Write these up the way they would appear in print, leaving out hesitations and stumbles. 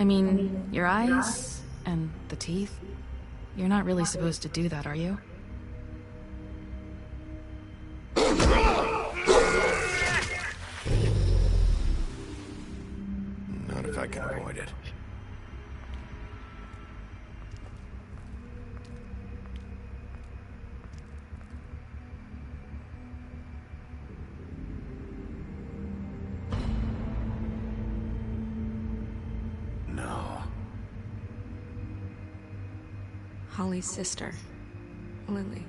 I mean, your eyes and the teeth. You're not really supposed to do that, are you? Not if I can avoid it. Holly's sister, Lily.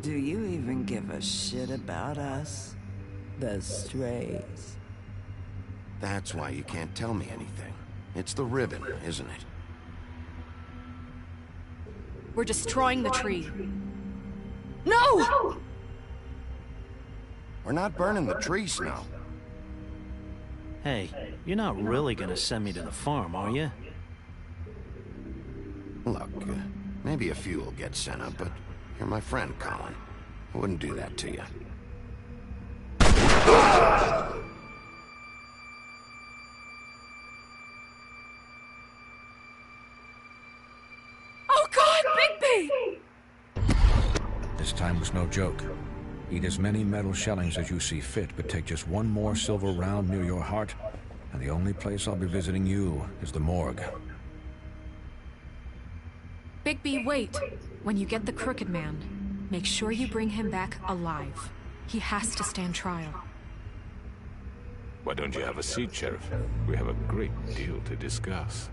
Do you even give a shit about us? The Strays. That's why you can't tell me anything. It's the ribbon, isn't it? We're destroying the tree. No! We're not burning the tree, Snow. Hey, you're not really gonna send me to the farm, are you? Look, maybe a few will get sent up, but you're my friend, Colin. I wouldn't do that to you. Oh God, Bigby! This time was no joke. Eat as many metal shellings as you see fit, but take just one more silver round near your heart, and the only place I'll be visiting you is the morgue. Bigby, wait. When you get the Crooked Man, make sure you bring him back alive. He has to stand trial. Why don't you have a seat, Sheriff? We have a great deal to discuss.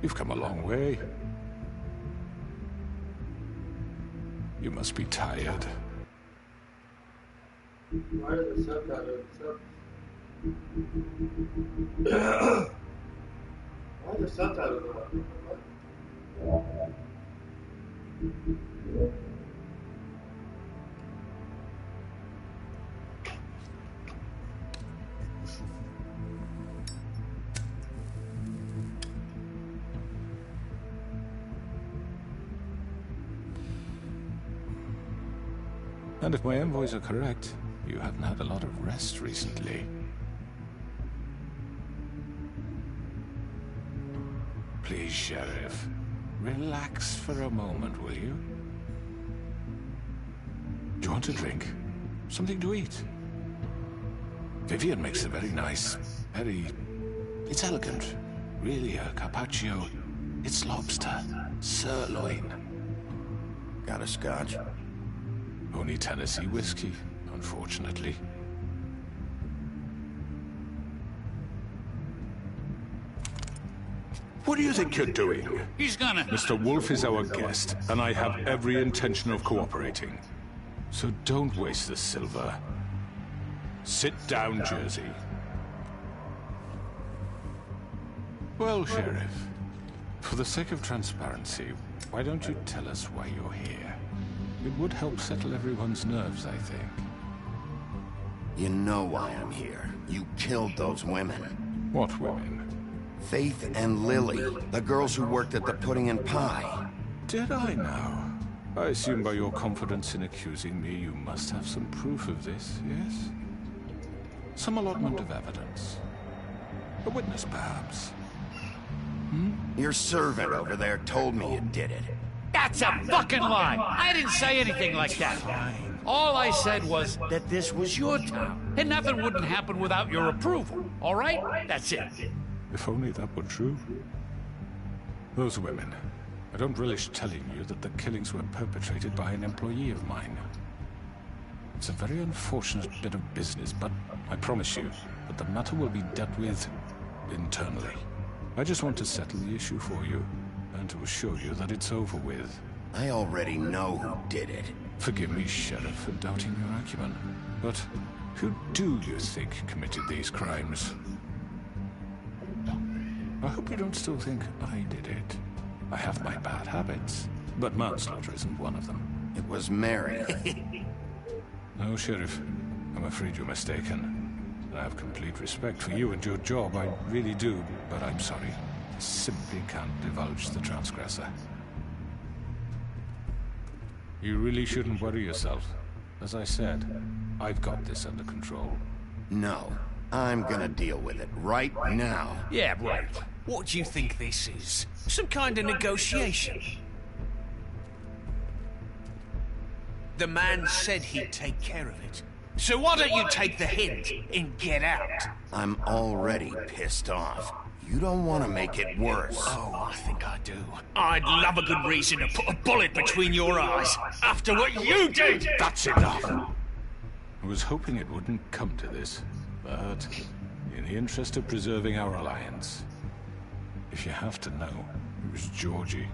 You've come a long way. You must be tired. Why are the subtitles? Why are the subtitles on? And if my envoys are correct, you haven't had a lot of rest recently. Please, Sheriff. Relax for a moment, will you? Do you want a drink? Something to eat? Vivian makes a very nice, It's elegant. Really a carpaccio. It's lobster. Sirloin. Got a scotch? Only Tennessee whiskey, unfortunately. What do you think you're doing? He's gonna... Mr. Wolf is our guest, and I have every intention of cooperating. So don't waste the silver. Sit down, Jersey. Well, Sheriff, for the sake of transparency, why don't you tell us why you're here? It would help settle everyone's nerves, I think. You know why I'm here. You killed those women. What women? Faith and Lily, the girls who worked at the Pudding and Pie. Did I now? I assume by your confidence in accusing me, you must have some proof of this, yes? Some allotment of evidence. A witness, perhaps. Your servant over there told me you did it. That's a fucking lie! I didn't say anything like that. All I said was that this was your town, and nothing wouldn't happen without your approval, all right? That's it. If only that were true. Those women. I don't relish telling you that the killings were perpetrated by an employee of mine. It's a very unfortunate bit of business, but I promise you that the matter will be dealt with internally. I just want to settle the issue for you, and to assure you that it's over with. I already know who did it. Forgive me, Sheriff, for doubting your acumen, but who do you think committed these crimes? I hope you don't still think I did it. I have my bad habits, but manslaughter isn't one of them. It was Mary. No, Sheriff. I'm afraid you're mistaken. I have complete respect for you and your job, I really do, but I'm sorry. I simply can't divulge the transgressor. You really shouldn't worry yourself. As I said, I've got this under control. No, I'm gonna deal with it right now. Yeah, right. What do you think this is? Some kind of negotiation? The man said he'd take care of it. So why don't you take the hint and get out? I'm already pissed off. You don't want to make it worse. Oh, I think I do. I'd love a good reason to put a bullet between your eyes after what you did! That's enough! I was hoping it wouldn't come to this, but in the interest of preserving our alliance, if you have to know, it was Georgie.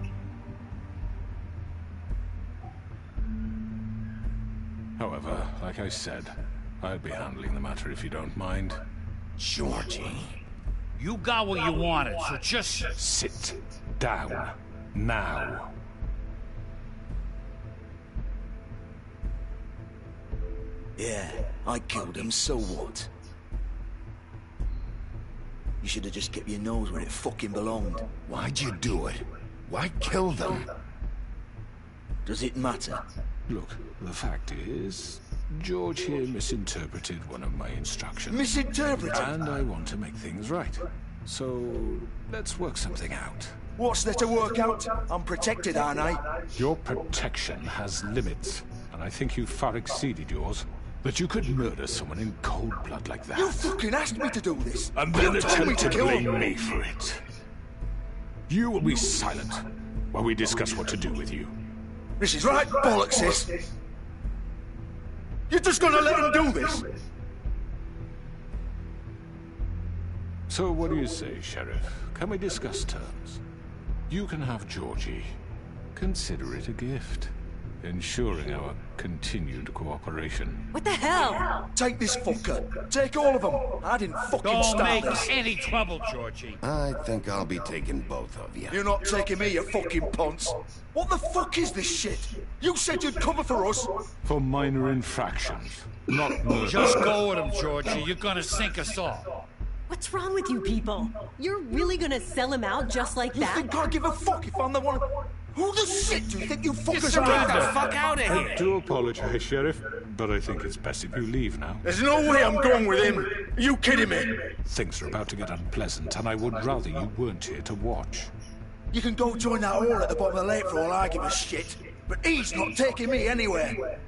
However, like I said, I'll be handling the matter if you don't mind. Georgie. You got what you wanted, so just... Sit down. Now. Yeah, I killed him, so what? You should have just kept your nose where it fucking belonged. Why'd you do it? Why kill them? Does it matter? Look, the fact is, George here misinterpreted one of my instructions. Misinterpreted? And I want to make things right. So, let's work something out. What's there to work out? I'm protected, aren't I? Your protection has limits, and I think you've far exceeded yours. That you could murder someone in cold blood like that. You fucking asked me to do this! And then You told me attempt to to kill blame him! me for it. You will be silent while we discuss what to do with you. This is right bollocks, this! You're just gonna let him do this? So what do you say, Sheriff? Can we discuss terms? You can have Georgie. Consider it a gift, ensuring our continued cooperation. What the hell? Take this fucker. Take all of them. I didn't fucking Don't start make this. any trouble, Georgie. I think I'll be taking both of you. You're not taking me, you fucking ponce. What the fuck is this shit? You said you'd cover for us. For minor infractions, not murder. Just go with him, Georgie. You're gonna sink us all. What's wrong with you people? You're really gonna sell him out just like You that? think I give a fuck if I'm the one? Who the shit do you think you fuckers are? surrender. Get the Fuck out of I do apologize, Sheriff, but I think it's best if you leave now. There's no way I'm going with him. Are you kidding me? Things are about to get unpleasant, and I would rather you weren't here to watch. You can go join that hole at the bottom of the lake for all I give a shit. But he's not taking me anywhere.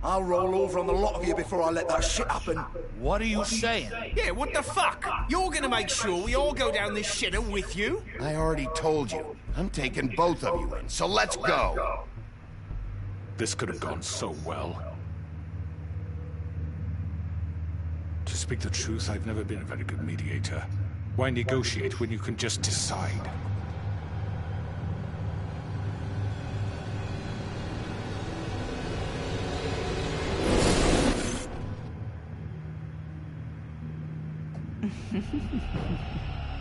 I'll roll over on the lot of you before I let that shit happen. What are you saying? Yeah, what the fuck? You're gonna make sure we all go down this shitter with you? I already told you. I'm taking both of you in, so let's go. This could have gone so well. To speak the truth, I've never been a very good mediator. Why negotiate when you can just decide?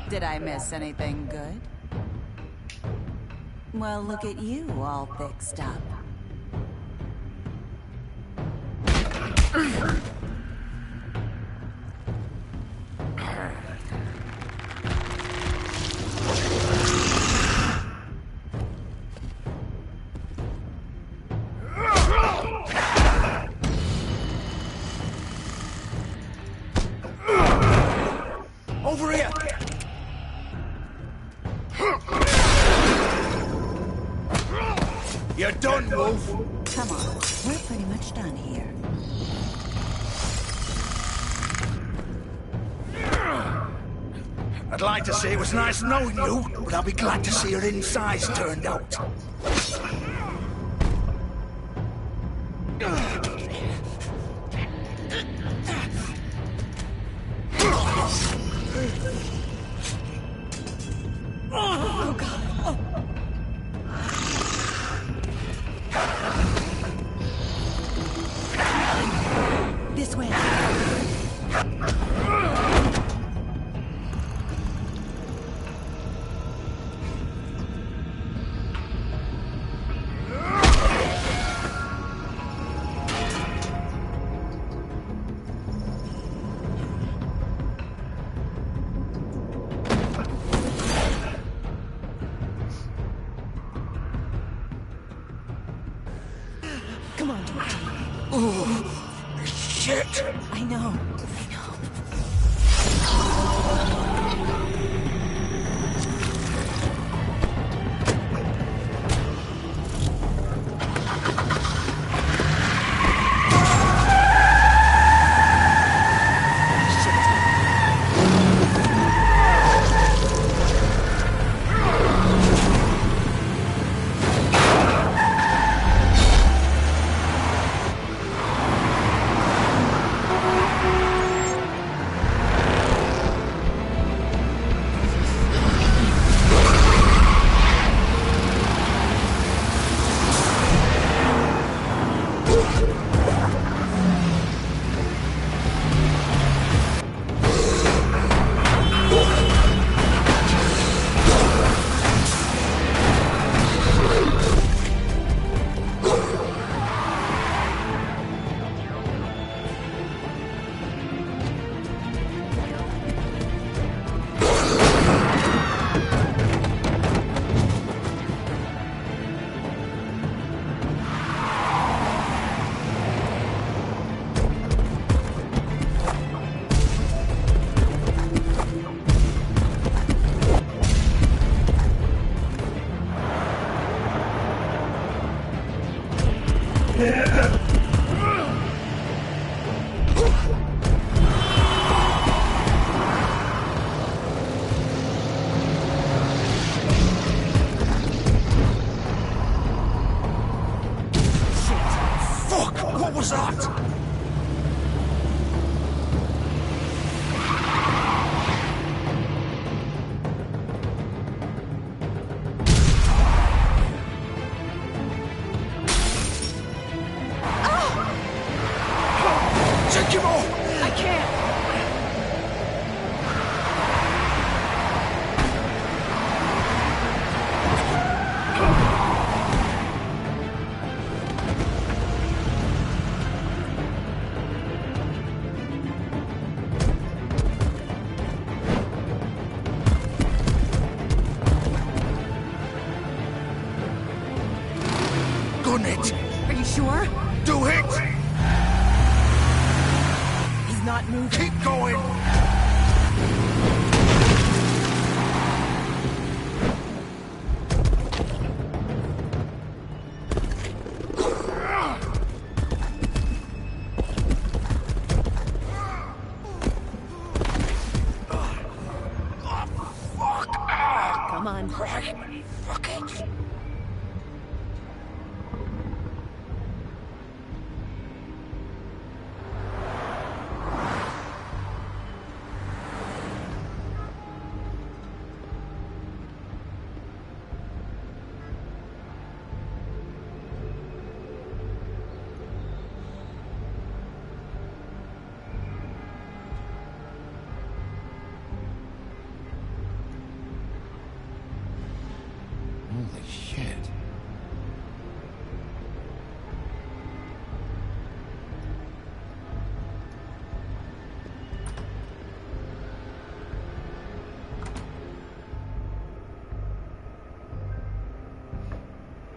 Did I miss anything good? Well, look at you, all fixed up. Over here! You're done, Wolf! Come on, we're pretty much done here. I'd like to say it was nice knowing you, but I'll be glad to see your insides turned out. Oh, God. Oh. This way. Come on, George. Oh, shit! I know. Fuck! What was that? Take him off! I can't. Gun it! Are you sure? Do it! He's not moving. Keep going!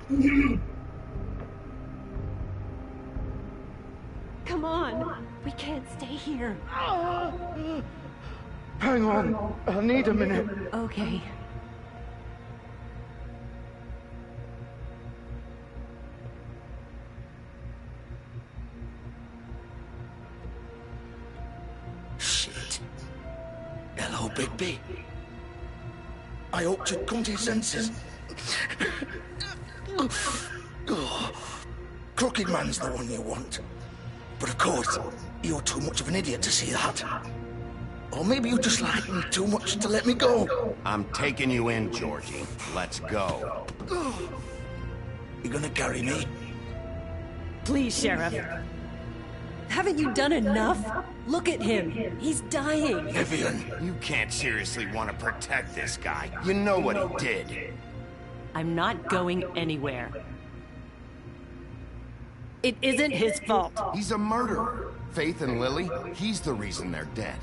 Come on. We can't stay here. Hang on. I need a minute. Okay. Shit. Hello, Bigby. I hope you'd come to your senses. Crooked Man's the one you want. But of course, you're too much of an idiot to see that. Or maybe you just like me too much to let me go. I'm taking you in, Georgie. Let's go. You gonna carry me? Please, Sheriff. Haven't you done enough? Look at him. He's dying. Vivian. You can't seriously want to protect this guy. You know what he did. I'm not going anywhere. It isn't his fault. He's a murderer. Faith and Lily, he's the reason they're dead.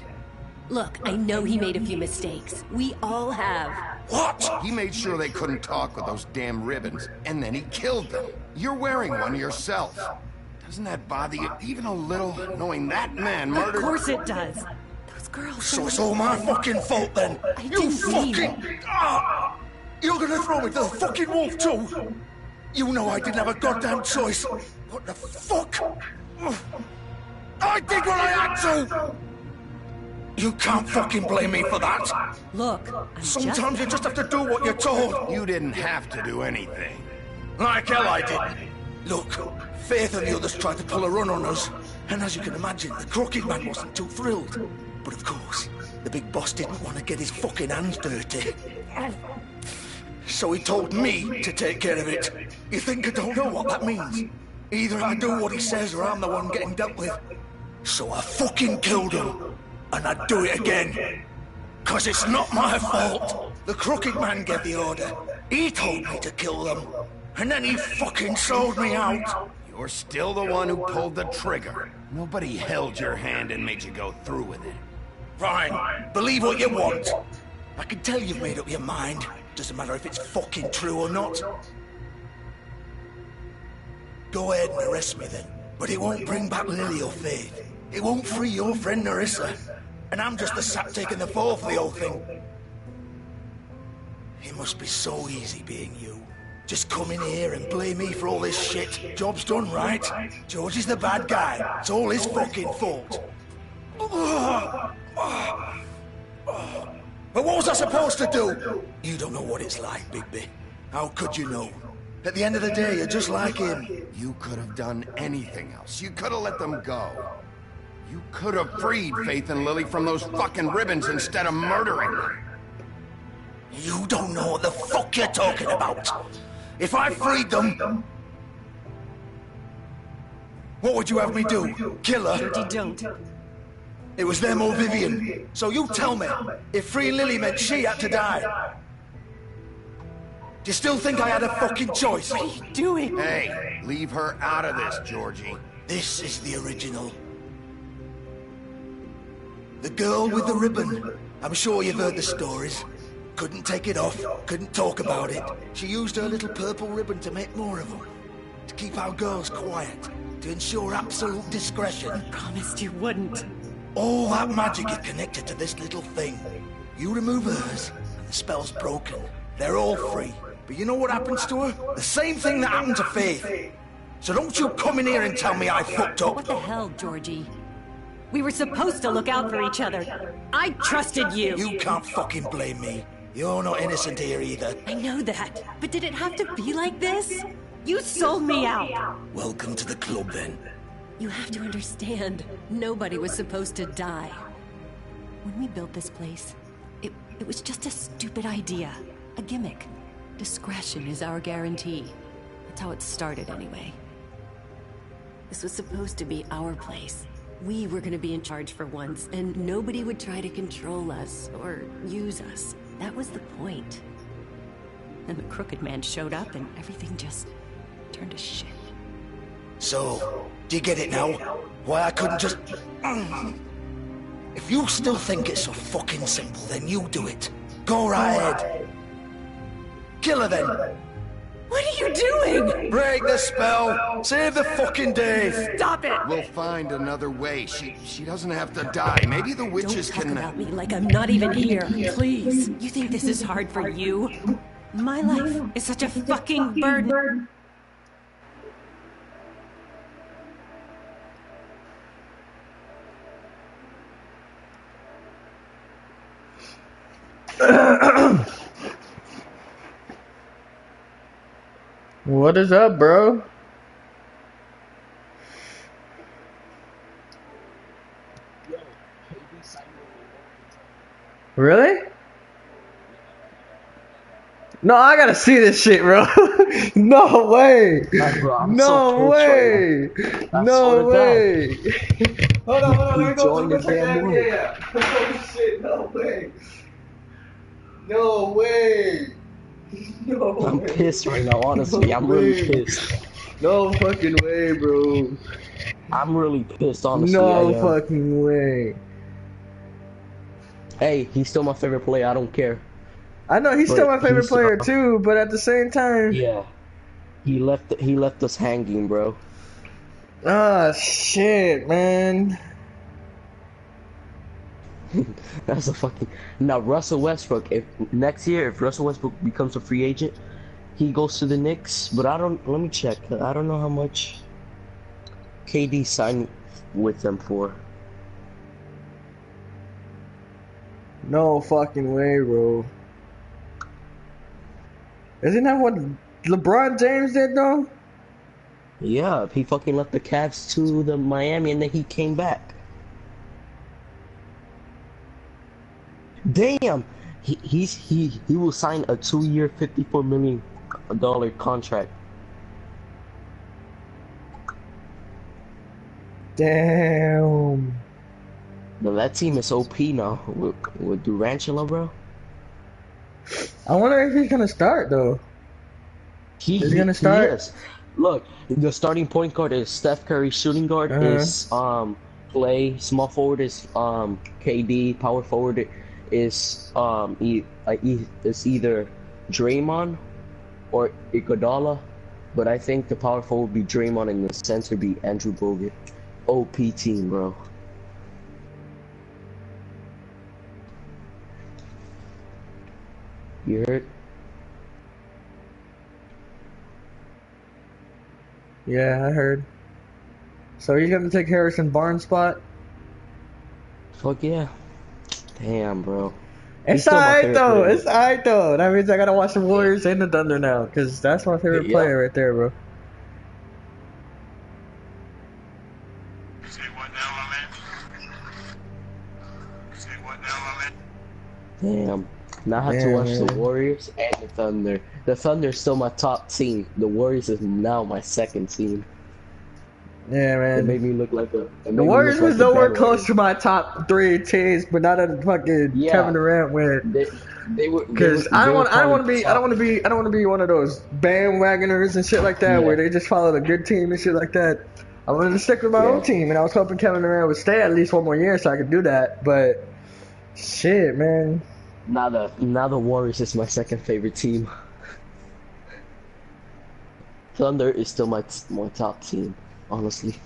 Look, I know he made a few mistakes. We all have. What? He made sure they couldn't talk with those damn ribbons, and then he killed them. You're wearing one yourself. Doesn't that bother you even a little, knowing that man murdered... Of course it does. Those girls... So it's all my fucking fault then? You fucking... You're gonna throw me to the fucking wolf too? You know I didn't have a goddamn choice. What the fuck? I did what I had to! You can't fucking blame me for that. Look, sometimes you just have to do what you're told. You didn't have to do anything. Like hell I didn't. Look, Faith and the others tried to pull a run on us. And as you can imagine, the Crooked Man wasn't too thrilled. But of course, the big boss didn't want to get his fucking hands dirty. So he told me to take care of it. You think I don't know what that means? Either I do what he says or I'm the one getting dealt with. So I fucking killed him. And I'd do it again. 'Cause it's not my fault. The Crooked Man gave the order. He told me to kill them. And then he fucking sold me out. You're still the one who pulled the trigger. Nobody held your hand and made you go through with it. Fine. Believe what you want. I can tell you've made up your mind. Doesn't matter if it's fucking true or not. Go ahead and arrest me then. But it won't bring back Lily or Faith. It won't free your friend Nerissa. And I'm just the sap taking the fall for the whole thing. It must be so easy being you. Just come in here and blame me for all this shit. Job's done, right? George is the bad guy. It's all his fucking fault. But what was I supposed to do? You don't know what it's like, Bigby. How could you know? At the end of the day, you're just like him. You could have done anything else. You could have let them go. You could have freed Faith and Lily from those fucking ribbons instead of murdering them. You don't know what the fuck you're talking about. If I freed them... What would you have me do? Kill her? Georgie, don't. It was them or Vivian. So you tell me, if freeing Lily meant she had to die... Do you still think I had a fucking choice? What are you doing? Hey, leave her out of this, Georgie. This is the original. The girl with the ribbon. I'm sure you've heard the stories. Couldn't take it off, couldn't talk about it. She used her little purple ribbon to make more of them. To keep our girls quiet. To ensure absolute discretion. I promised you wouldn't. All that magic is connected to this little thing. You remove hers, and the spell's broken. They're all free. But you know what happens to her? The same thing that happened to Faith. So don't you come in here and tell me I fucked up. What the hell, Georgie? We were supposed to look out for each other. I trusted you. You can't fucking blame me. You're not innocent here either. I know that. But did it have to be like this? You sold me out. Welcome to the club, then. You have to understand. Nobody was supposed to die. When we built this place, it was just a stupid idea. A gimmick. Discretion is our guarantee. That's how it started, anyway. This was supposed to be our place. We were gonna be in charge for once, and nobody would try to control us or use us. That was the point. Then the Crooked Man showed up, and everything just turned to shit. So, do you get it now? Why I couldn't just... If you still think it's so fucking simple, then you do it. Go right ahead. Kill her then. What are you doing? Break the spell! Save the fucking day! Stop it! We'll find another way. She doesn't have to die. Maybe the witches Don't talk can... about me like I'm not even here. Please. You think this is hard for you? My life is such a fucking burden. What is up, bro? Really? No, I gotta see this shit, bro. No way. Bro, No way. No way. Hold on. Let me go check that video. Oh shit, no way. No way. No way. I'm pissed right now, honestly. I'm really pissed. No fucking way, bro. I'm really pissed, honestly. No fucking way. Hey, he's still my favorite player. I don't care. I know he's still my favorite player too, but at the same time, yeah, he left us hanging, bro. Ah, shit, man. That's a fucking... Now, Russell Westbrook, if next year, if Russell Westbrook becomes a free agent, he goes to the Knicks, but I don't... Let me check. I don't know how much KD signed with them for. No fucking way, bro. Isn't that what LeBron James did, though? Yeah, he fucking left the Cavs to the Miami, and then he came back. Damn, he will sign a 2-year, $54 million contract. Damn. Now that team is OP now with Durantula, bro. I wonder if he's gonna start though. He's gonna start. Yes. Look, the starting point guard is Steph Curry. Shooting guard is Clay. Small forward is KD. Power forward is it's either Draymond or Iguodala, but I think the power forward would be Draymond and the center be Andrew Bogut. OP team, bro. You heard? Yeah, I heard. So he's gonna take Harrison Barnes' spot? Fuck yeah. Damn, bro. It's alright though. It's alright though. That means I gotta watch the Warriors and the Thunder now, because that's my favorite player right there, bro. Damn. Now I have to watch the Warriors and the Thunder. The Thunder is still my top team. The Warriors is now my second team. Yeah, man. It made me look like a... The Warriors was nowhere close to my top 3 teams, but not that fucking Kevin Durant went. They were... Because I don't want to be one of those bandwagoners and shit like that, where they just follow the good team and shit like that. I wanted to stick with my own team, and I was hoping Kevin Durant would stay at least 1 more year so I could do that. But shit, man. Now the Warriors is my second favorite team. Thunder is still my top team, honestly.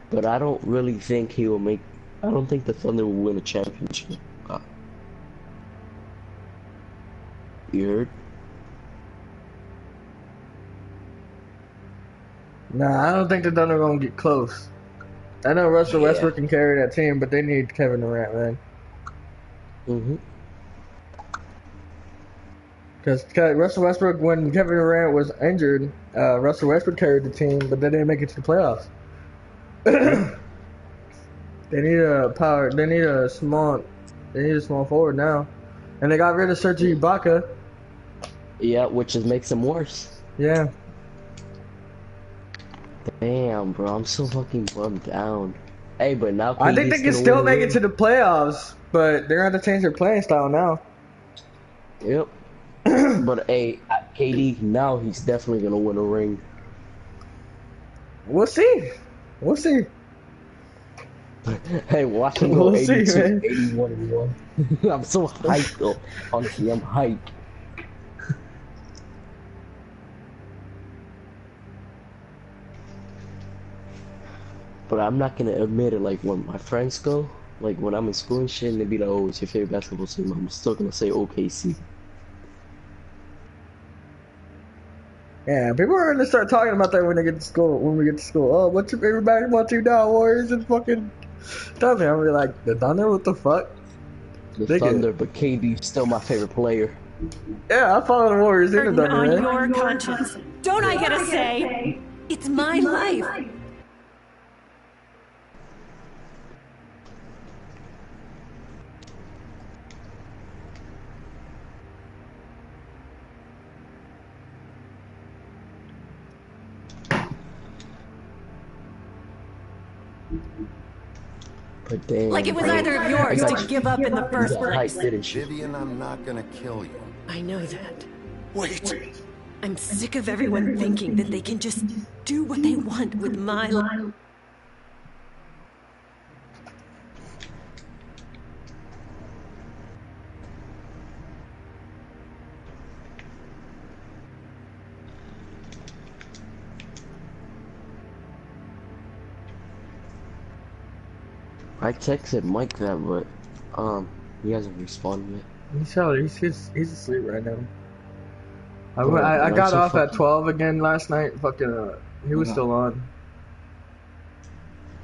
But I don't really think he will make... I don't think the Thunder will win a championship. You heard? Nah, I don't think the Thunder are going to get close. I know Russell Westbrook can carry that team, but they need Kevin Durant, man. Because Russell Westbrook, when Kevin Durant was injured, Russell Westbrook carried the team, but they didn't make it to the playoffs. They need a small forward now, and they got rid of Serge Ibaka. Yeah, which just makes them worse. Yeah. Damn, bro, I'm so fucking bummed down. Hey, but now I think they can still make it to the playoffs, but they're gonna have to change their playing style now. Yep. But hey, KD now he's definitely gonna win a ring. We'll see. We'll see. Hey, watch him go We'll see, 82, man. 81 and 1. I'm so hyped though. Honestly, I'm hyped. But I'm not gonna admit it, like when my friends go, like when I'm in school and shit, and they be like, oh, it's your favorite basketball team, I'm still gonna say OKC. Yeah, people are gonna start talking about that when they get to school. When we get to school, oh, what's your favorite basketball team now? Warriors and fucking Thunder. I'm gonna be like, the Thunder? What the fuck? The Thunder, but KD's still my favorite player. Yeah, I follow the Warriors in the Thunder, on man. your conscience. Don't I get a say? It's my life. But damn, Like it was bro. either of yours I to got give up in the first you got place. hyped, didn't you? Vivian, I'm not gonna kill you. I know that. Wait. I'm sick of everyone thinking that they can just do what they want with my life. I texted Mike that, but he hasn't responded yet. He's asleep right now. I I'm got so off at fucking- 12 again last night. Fucking, he was still on.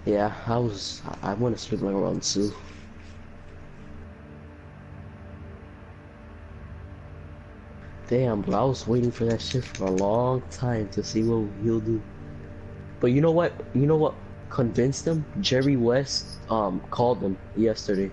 Yeah, I went to sleep like around 2. Damn, bro, I was waiting for that shit for a long time to see what he'll do. But you know what? You know what convinced him? Jerry West called him yesterday.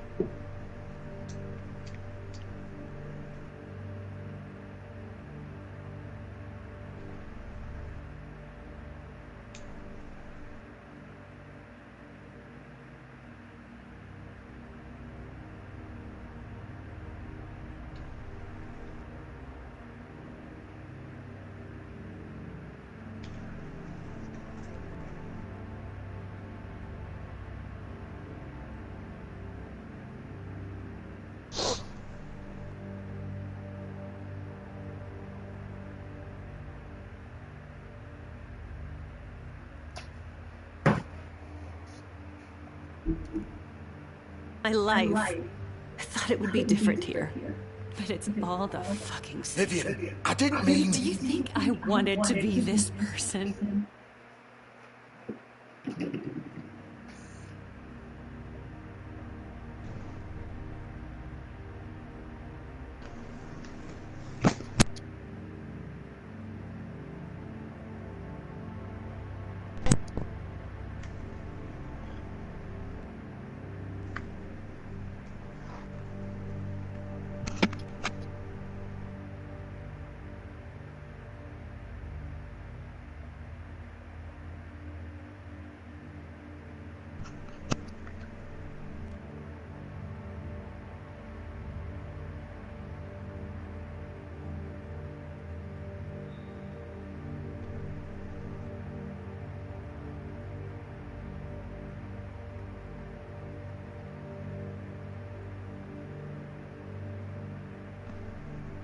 My life. I thought it would be different here. But it's all the fucking same. Vivian, I didn't mean... Do you think I wanted to be this person?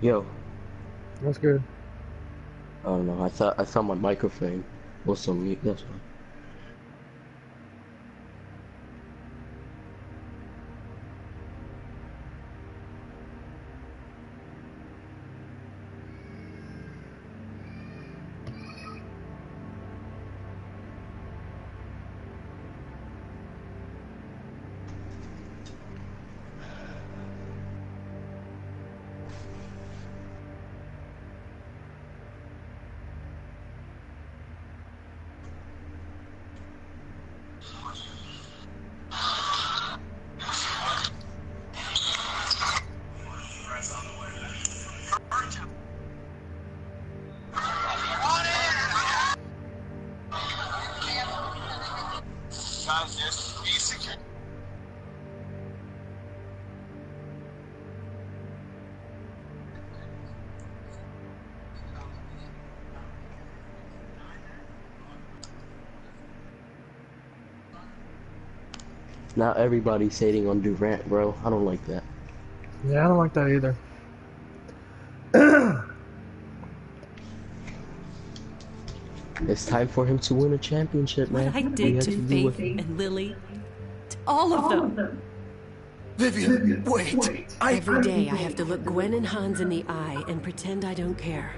Yo. That's good. I don't know. I thought my microphone was on mute. That's why. Now everybody's hating on Durant, bro. I don't like that. Yeah, I don't like that either. It's time for him to win a championship, man. What I did to Faith and Lily, to all of them. Vivian, wait. Every day I have to look Gwen and Hans in the eye and pretend I don't care.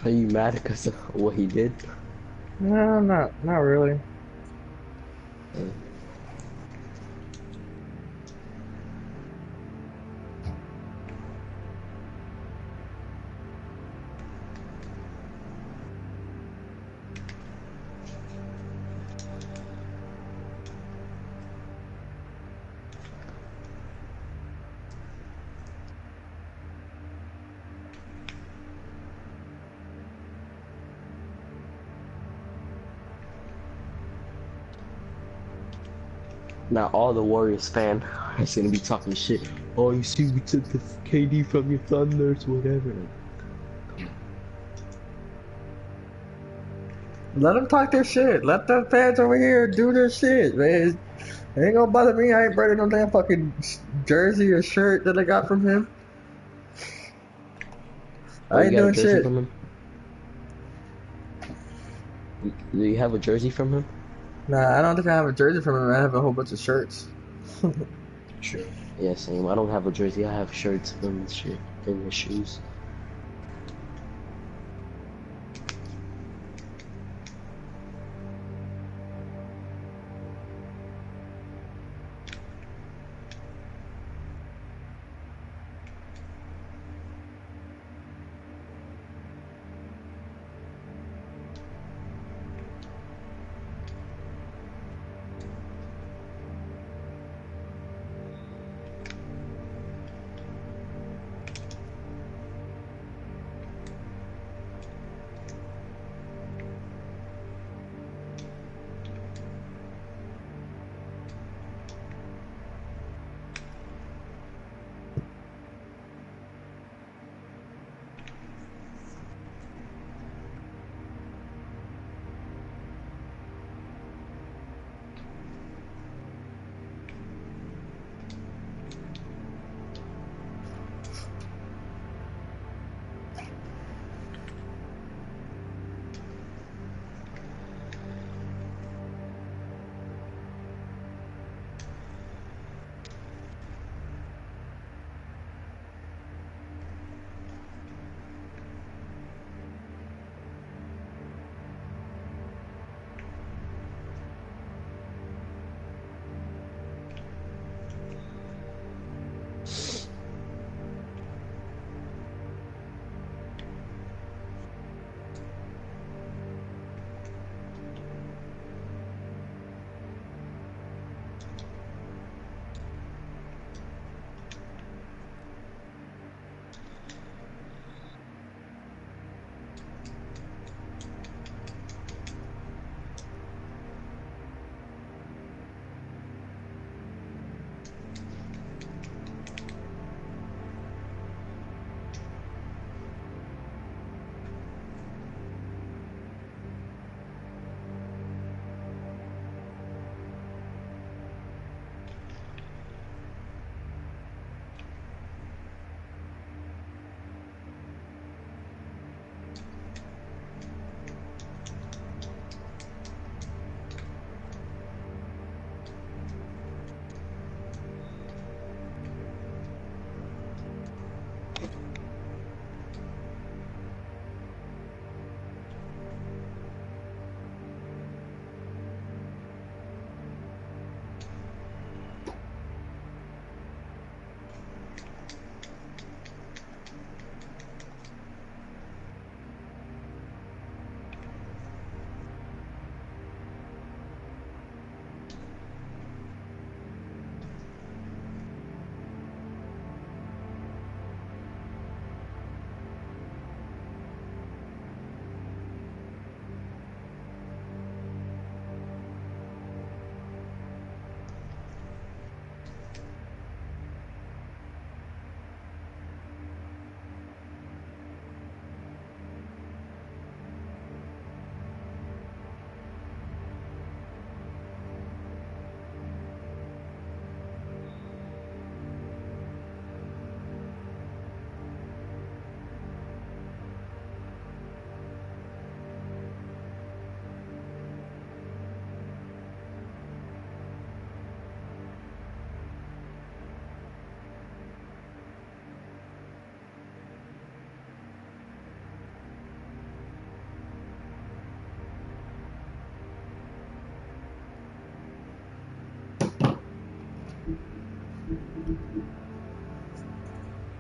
Are you mad because of what he did? No, not really. Now all the Warriors fan is gonna be talking shit. Oh, you see, we took the KD from your Thunders, whatever. Let them talk their shit. Let the fans over here do their shit, man. It ain't gonna bother me. I ain't burning no damn fucking jersey or shirt that I got from him. I ain't doing shit. From him? Do you have a jersey from him? Nah, I don't think I have a jersey from him. I have a whole bunch of shirts. Sure. Yeah, same. I don't have a jersey. I have shirts and shit and his shoes.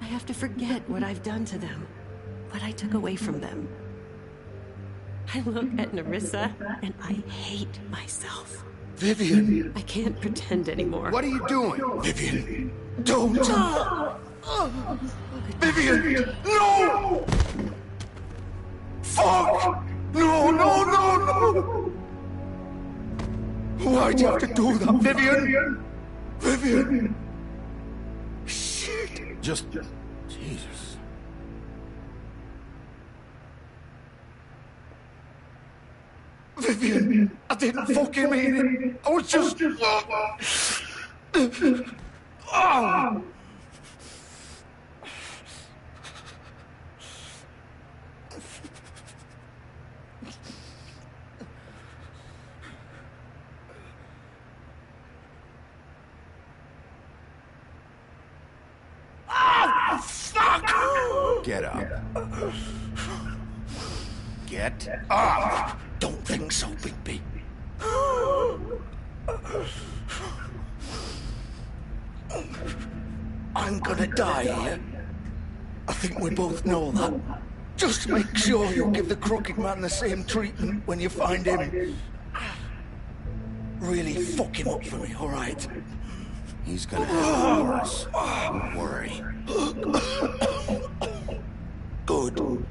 I have to forget what I've done to them, what I took away from them. I look at Nerissa, and I hate myself. Vivian! I can't pretend anymore. What are you doing? Vivian! Don't! Vivian! No! Fuck! No, no, no, no! Why'd you have to do that, Vivian? Vivian! Shit! Just... Jesus. Vivian! I didn't fucking mean it! I was just... Oh! Get up. Get up! Don't think so, Bigby. I'm gonna die here. I think we both know that. Just make sure you give the Crooked Man the same treatment when you find him. Really fuck him up for me, alright? He's gonna have it worse. Don't worry. Good.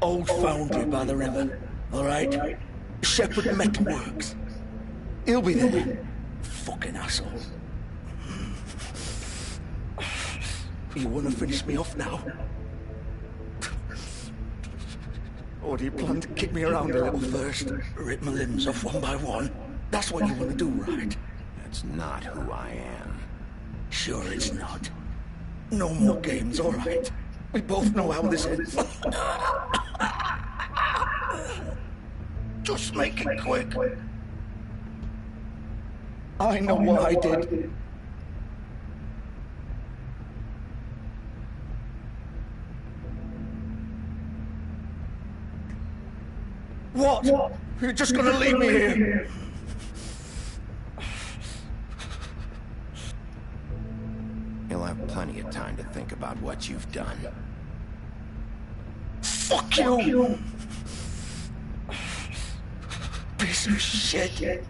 Old foundry by the river, alright? Shepherd Metalworks. He'll be there. Fucking asshole. You wanna finish me off now? Or do you plan to kick me around a little first? Rip my limbs off one by one? That's what you wanna do, right? That's not who I am. Sure it's not. No more games, alright? We both know how this ends. Just make it quick. I know what I did. What? You're just gonna leave me here? You'll have plenty of time to think about what you've done. Fuck you! Piece of shit.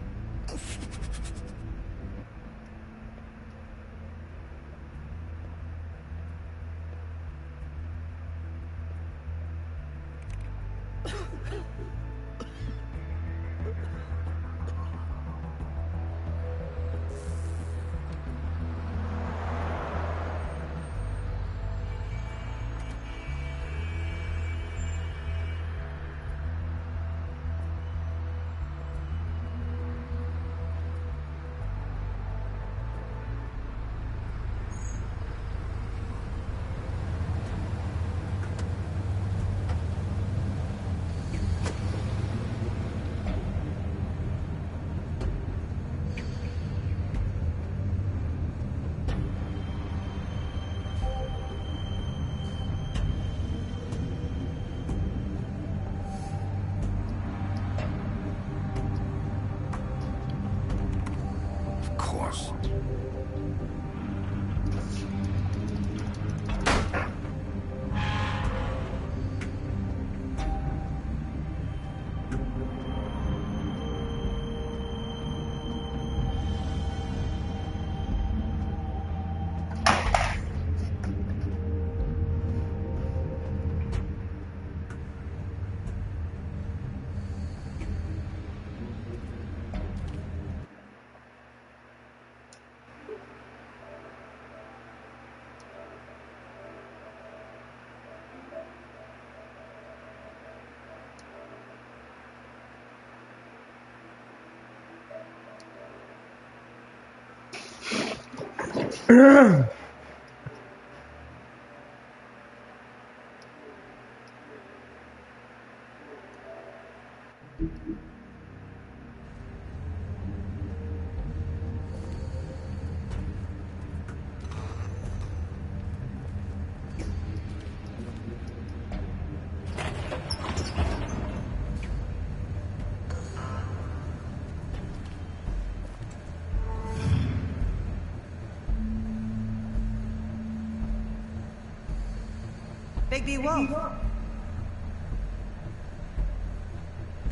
Bigby Wolf.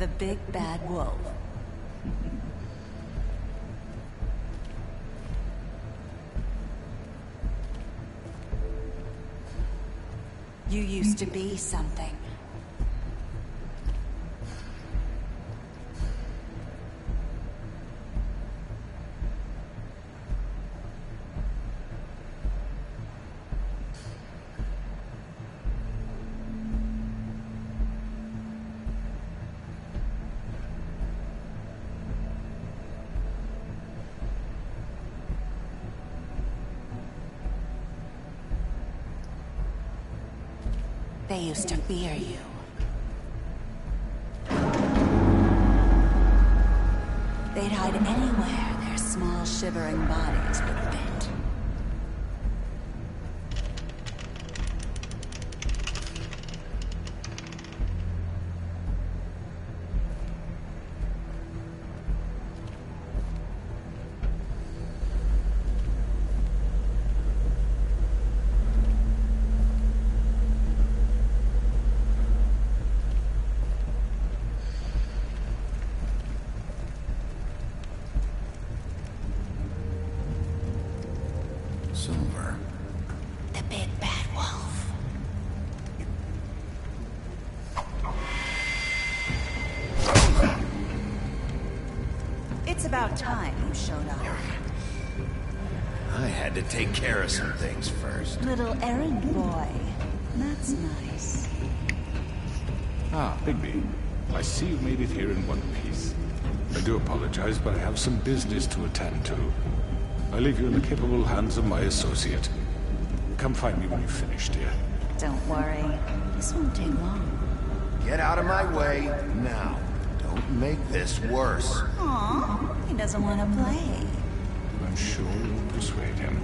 The big bad wolf. You used to be something. They used to fear you. They'd hide anywhere their small, shivering bodies would fit. Silver. The big bad wolf. It's about time you showed up. I had to take care of some things first. Little errand boy. That's nice. Ah, Bigby. I see you made it here in one piece. I do apologize, but I have some business to attend to. I leave you in the capable hands of my associate. Come find me when you've finished, dear. Don't worry. This won't take long. Get out of my way now. Don't make this worse. Aw, he doesn't want to play. I'm sure you'll persuade him.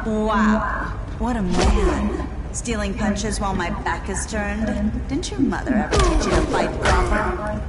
Wow. What a man. Stealing punches while my back is turned. Didn't your mother ever teach you to fight proper?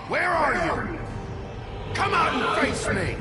Where are you? Come out and face me!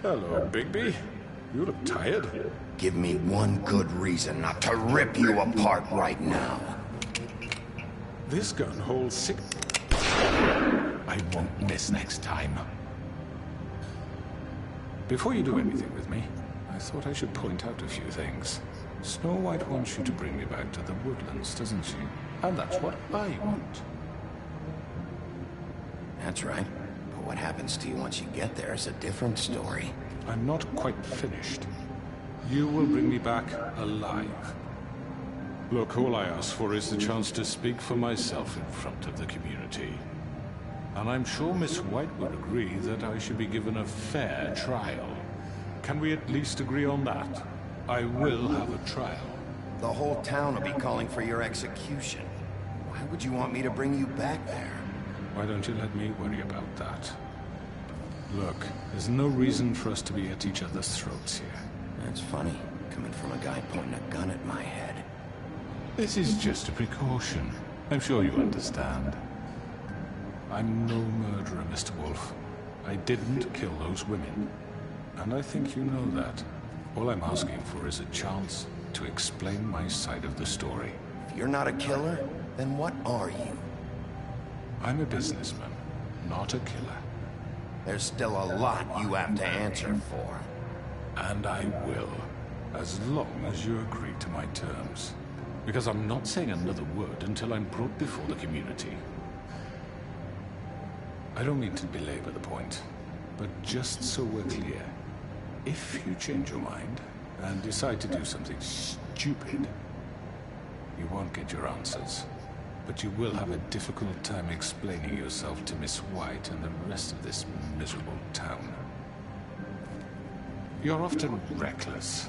Hello, Bigby. You look tired. Give me one good reason not to rip you apart right now. This gun holds 6... I won't miss next time. Before you do anything with me, I thought I should point out a few things. Snow White wants you to bring me back to the woodlands, doesn't she? And that's what I want. That's right. But what happens to you once you get there is a different story. I'm not quite finished. You will bring me back alive. Look, all I ask for is the chance to speak for myself in front of the community. And I'm sure Miss White would agree that I should be given a fair trial. Can we at least agree on that? I will have a trial. The whole town will be calling for your execution. Why would you want me to bring you back there? Why don't you let me worry about that? Look, there's no reason for us to be at each other's throats here. That's funny, coming from a guy pointing a gun at my head. This is just a precaution. I'm sure you understand. I'm no murderer, Mr. Wolf. I didn't kill those women. And I think you know that. All I'm asking for is a chance to explain my side of the story. If you're not a killer, then what are you? I'm a businessman, not a killer. There's still a lot you have to answer for. And I will, as long as you agree to my terms. Because I'm not saying another word until I'm brought before the community. I don't mean to belabor the point, but just so we're clear, if you change your mind and decide to do something stupid, you won't get your answers. But you will have a difficult time explaining yourself to Miss White and the rest of this miserable town. You're often reckless,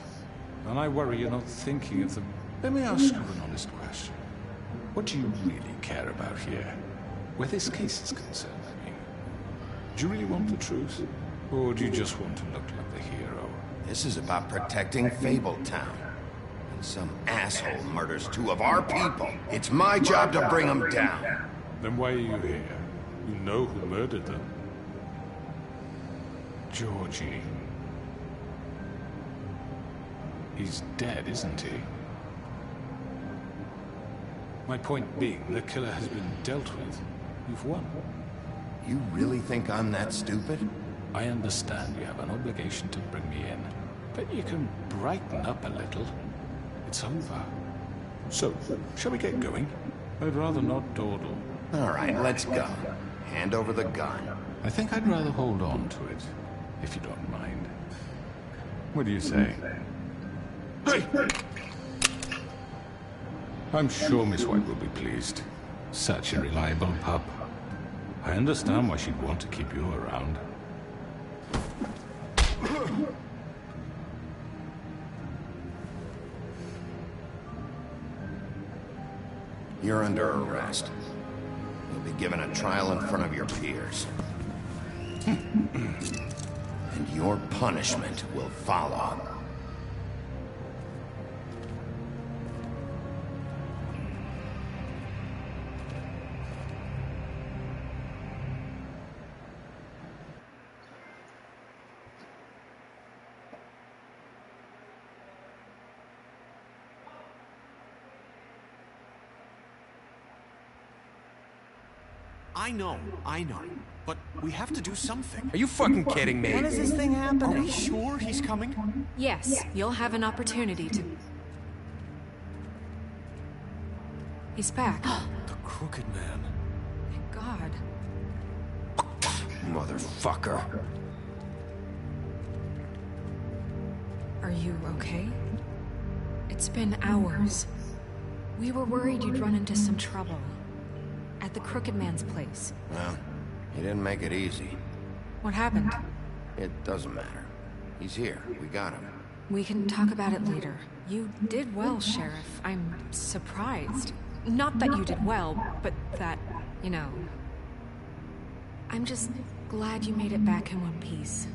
and I worry you're not thinking of the... Let me ask you an honest question. What do you really care about here? Where this case is concerned, I mean. Do you really want the truth? Or do you just want to look like the hero? This is about protecting Fabletown. And some asshole murders two of our people. It's my job to bring them down. Then why are you here? You know who murdered them. Georgie. He's dead, isn't he? My point being, the killer has been dealt with. You've won. You really think I'm that stupid? I understand you have an obligation to bring me in, but you can brighten up a little. It's over. So, shall we get going? I'd rather not dawdle. All right, let's go. Hand over the gun. I think I'd rather hold on to it, if you don't mind. What do you say? Hey! I'm sure Miss White will be pleased. Such a reliable pup. I understand why she'd want to keep you around. You're under arrest. You'll be given a trial in front of your peers. And your punishment will follow. I know. But we have to do something. Are you fucking kidding me? When is this thing happening? Are we sure he's coming? Yes, you'll have an opportunity to... He's back. The Crooked Man. Thank God. Motherfucker. Are you okay? It's been hours. We were worried you'd run into some trouble. At the Crooked Man's place. Well, he didn't make it easy. What happened? It doesn't matter. He's here. We got him. We can talk about it later. You did well, Sheriff. I'm surprised. Not that you did well, but that, you know... I'm just glad you made it back in one piece.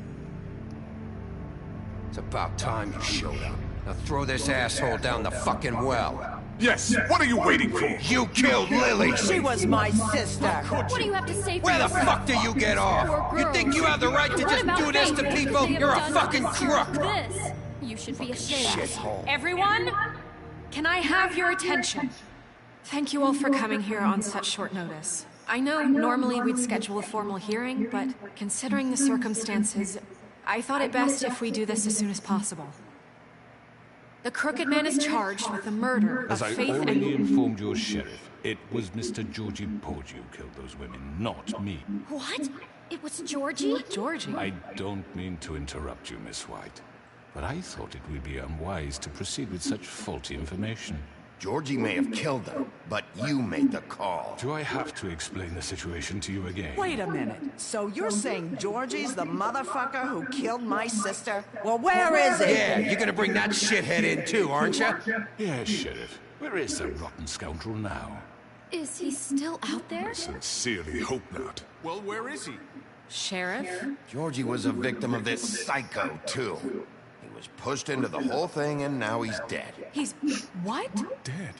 It's about time you showed up. Now throw this asshole down the fucking well. Yes, what are you waiting for? You killed Lily! She was my sister. What do you have to say for Where the yourself? fuck do you get off? You think you have the right to just do this to people? You're a fucking crook! This. You should be ashamed. Shithole. Everyone, can I have your attention? Thank you all for coming here on such short notice. I know normally we'd schedule a formal hearing, but considering the circumstances, I thought it best if we do this as soon as possible. The Crooked Man is charged with the murder of As I Faith already and... informed your sheriff, it was Mr. Georgie Porgy who killed those women, not me. What? It was Georgie? Georgie? I don't mean to interrupt you, Miss White, but I thought it would be unwise to proceed with such faulty information. Georgie may have killed them, but you made the call. Do I have to explain the situation to you again? Wait a minute. So you're saying Georgie's the motherfucker who killed my sister? Well, where is he? Yeah, you're gonna bring that shithead in too, aren't you? Yes, Sheriff. Where is the rotten scoundrel now? Is he still out there? I sincerely hope not. Well, where is he? Sheriff? Georgie was a victim of this psycho, too. He was pushed into the whole thing, and now he's dead. He's... what? Dead.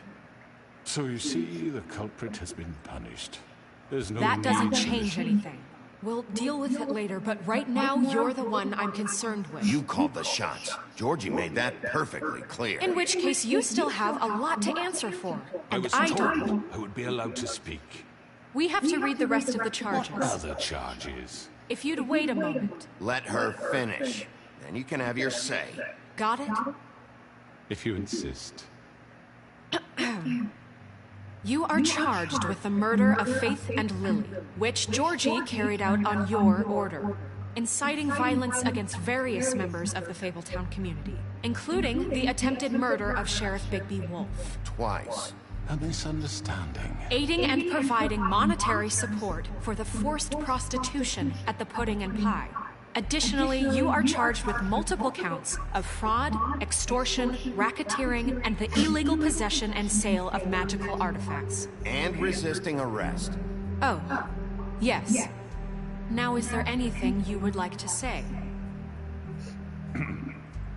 So you see, the culprit has been punished. There's no That doesn't need to- change anything. We'll deal with it later, but right now, you're the one I'm concerned with. You called the shots. Georgie made that perfectly clear. In which case, you still have a lot to answer for. I And was I told don't. I would be allowed to speak. We have to read the rest of the charges. Other charges. If you'd wait a moment. Let her finish. Then you can have your say. Got it? If you insist. You are charged with the murder of Faith and Lily, which Georgie carried out on your order, inciting violence against various members of the Fabletown community, including the attempted murder of Sheriff Bigby Wolf. Twice. A misunderstanding. Aiding and providing monetary support for the forced prostitution at the Pudding and Pie. Additionally, you are charged with multiple counts of fraud, extortion, racketeering, and the illegal possession and sale of magical artifacts. And resisting arrest. Oh, yes. Now, is there anything you would like to say?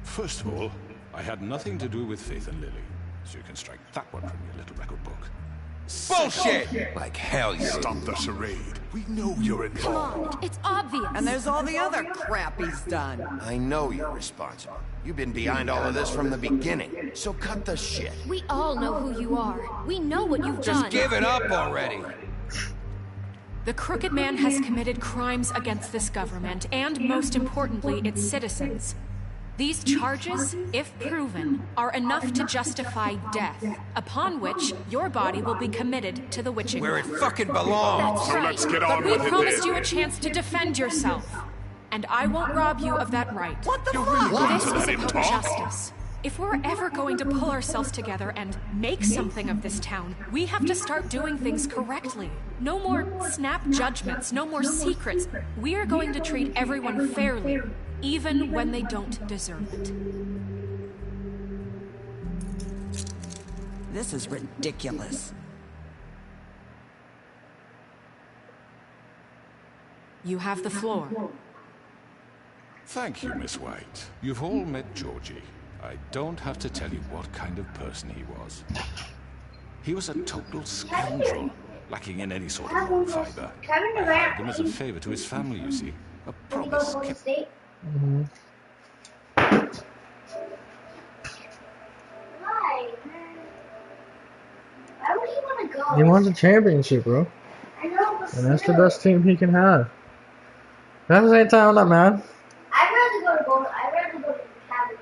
First of all, I had nothing to do with Faith and Lily, so you can strike that one from your little record book. Bullshit! Like hell you Stop the charade. We know you're Come involved. on, it's obvious. And there's all the other crap he's done. I know you're responsible. You've been behind all of this from the beginning, so cut the shit. We all know who you are. We know what you've Just done. give it up already. The Crooked Man has committed crimes against this government and, most importantly, its citizens. These charges, if proven, are enough to justify death, upon which your body will be committed to the witching Where it room. fucking belongs. That's So right. let's get But on we with it promised then. you a chance to defend yourself. And I won't rob you of that right. What the You're fuck? really going This to is let him about talk? justice. If we're ever going to pull ourselves together and make something of this town, we have to start doing things correctly. No more snap judgments, no more secrets. We are going to treat everyone fairly, even when they don't deserve it. This is ridiculous. You have the floor. Thank you, Miss White. You've all met Georgie. I don't have to tell you what kind of person he was. He was a total scoundrel, lacking in any sort of moral fiber. I hired him as a favor to his family, you see. A promise kept. Why would he want to go? He wants a championship, bro. I know, but And that's the still. best team he can have. That's the same time, that man. I'd rather go to the Cavaliers.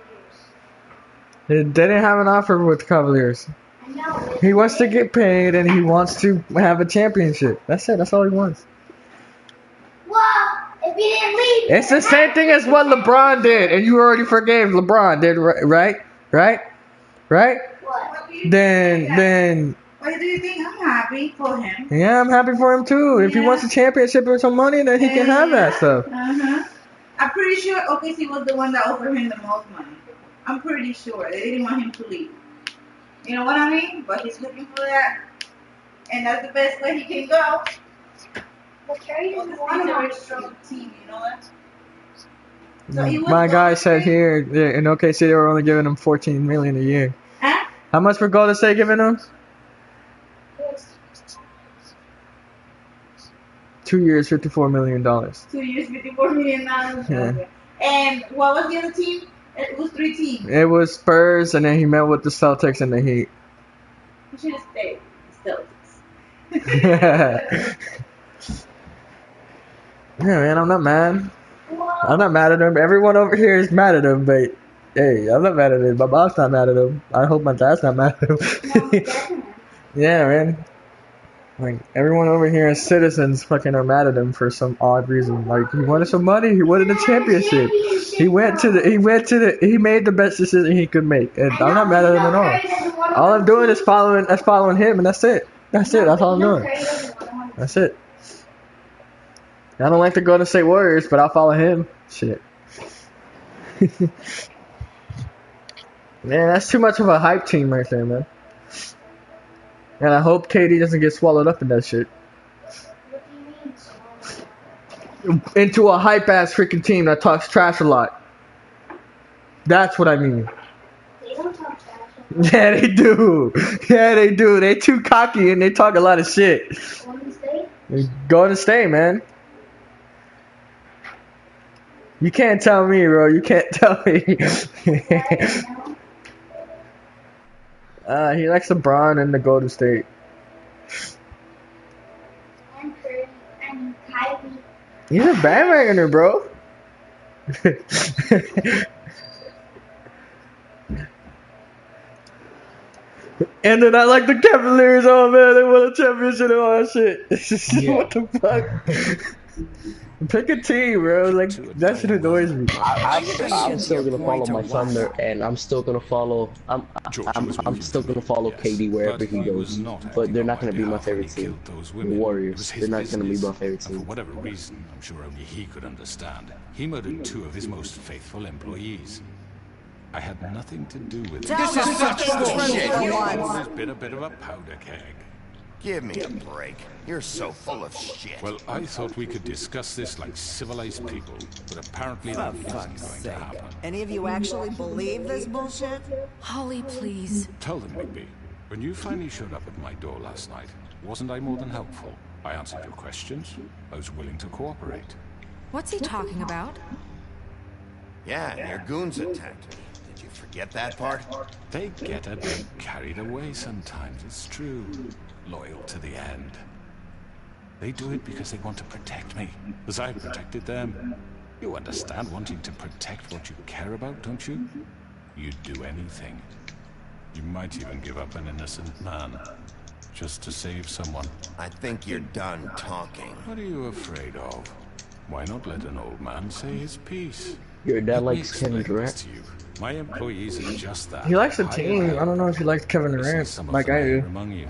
They didn't have an offer with the Cavaliers. I know. But He wants to get paid and he wants to have a championship. That's it. That's all he wants. well, if he didn't leave, It's the same thing as what LeBron did, and you already forgave LeBron, did right? Right? what? Then, Why do you think I'm happy for him? yeah, I'm happy for him too. If he wants a championship or some money, then he can have that stuff. I'm pretty sure OKC was the one that offered him the most money. I'm pretty sure they didn't want him to leave. You know what I mean? But he's looking for that, and that's the best way he can go. But Kerry He's doesn't a want very to. strong team, you know that? So he was My guy going said to- here in OKC they were only giving him $14 million a year. Huh? How much for Golden State giving him? 2 years, $54 million. 2 years, $54 million. Yeah. And what was the other team? It was 3 teams. It was Spurs, and then he met with the Celtics and the Heat. He should have stayed. Celtics. Yeah, man, I'm not mad. I'm not mad at him. Everyone over here is mad at him, but hey, I'm not mad at him. My mom's not mad at him. I hope my dad's not mad at him. Yeah, man. Like, everyone over here as citizens fucking are mad at him for some odd reason. Like, he wanted some money. He wanted a championship. He made the best decision he could make. And I'm not mad at him at all. All I'm doing is following him, and that's it. That's it. That's all I'm doing. That's it. I don't like the Golden State Warriors, but I'll follow him. Shit. Man, that's too much of a hype team right there, man. And I hope KD doesn't get swallowed up in that shit. Into a hype ass freaking team that talks trash a lot. That's what I mean. They don't talk trash. Yeah, they do. Yeah, they do. They too cocky and they talk a lot of shit. Golden State? Golden State, man. You can't tell me, bro. You can't tell me. He likes LeBron and the Golden State. And Curry and Kyrie. He's a bandwagoner, bro. And then I like the Cavaliers. Oh man, they won a championship and all that shit. Yeah. What the fuck? Pick a team, bro. Like, that shit annoys me. I'm still gonna follow my Thunder, and I'm still gonna follow. I'm still gonna follow KD wherever he goes. But they're not gonna be my favorite team. The Warriors. They're not gonna be my favorite For team. whatever reason, I'm sure only he could understand, he murdered 2 of his most faithful employees. I had nothing to do with it. This is such bullshit. There's been a bit of a powder keg. Give me a break. You're so full of shit. Well, I thought we could discuss this like civilized people, but apparently that isn't going to happen. Any of you actually believe this bullshit? Holly, please. Tell them, Migby, when you finally showed up at my door last night, wasn't I more than helpful? I answered your questions. I was willing to cooperate. What's he talking about? Yeah, and your goons attacked me. Did you forget that part? They get a bit carried away sometimes, it's true. Loyal to the end. They do it because they want to protect me, as I protected them. You understand wanting to protect what you care about, don't you? You'd do anything. You might even give up an innocent man, just to save someone. I think you're done talking. What are you afraid of? Why not let an old man say his piece? Your dad It likes makes Kevin no difference Durant. to you. My employees are just that. He likes the team. I don't know if he likes Kevin Durant like I do. Among you.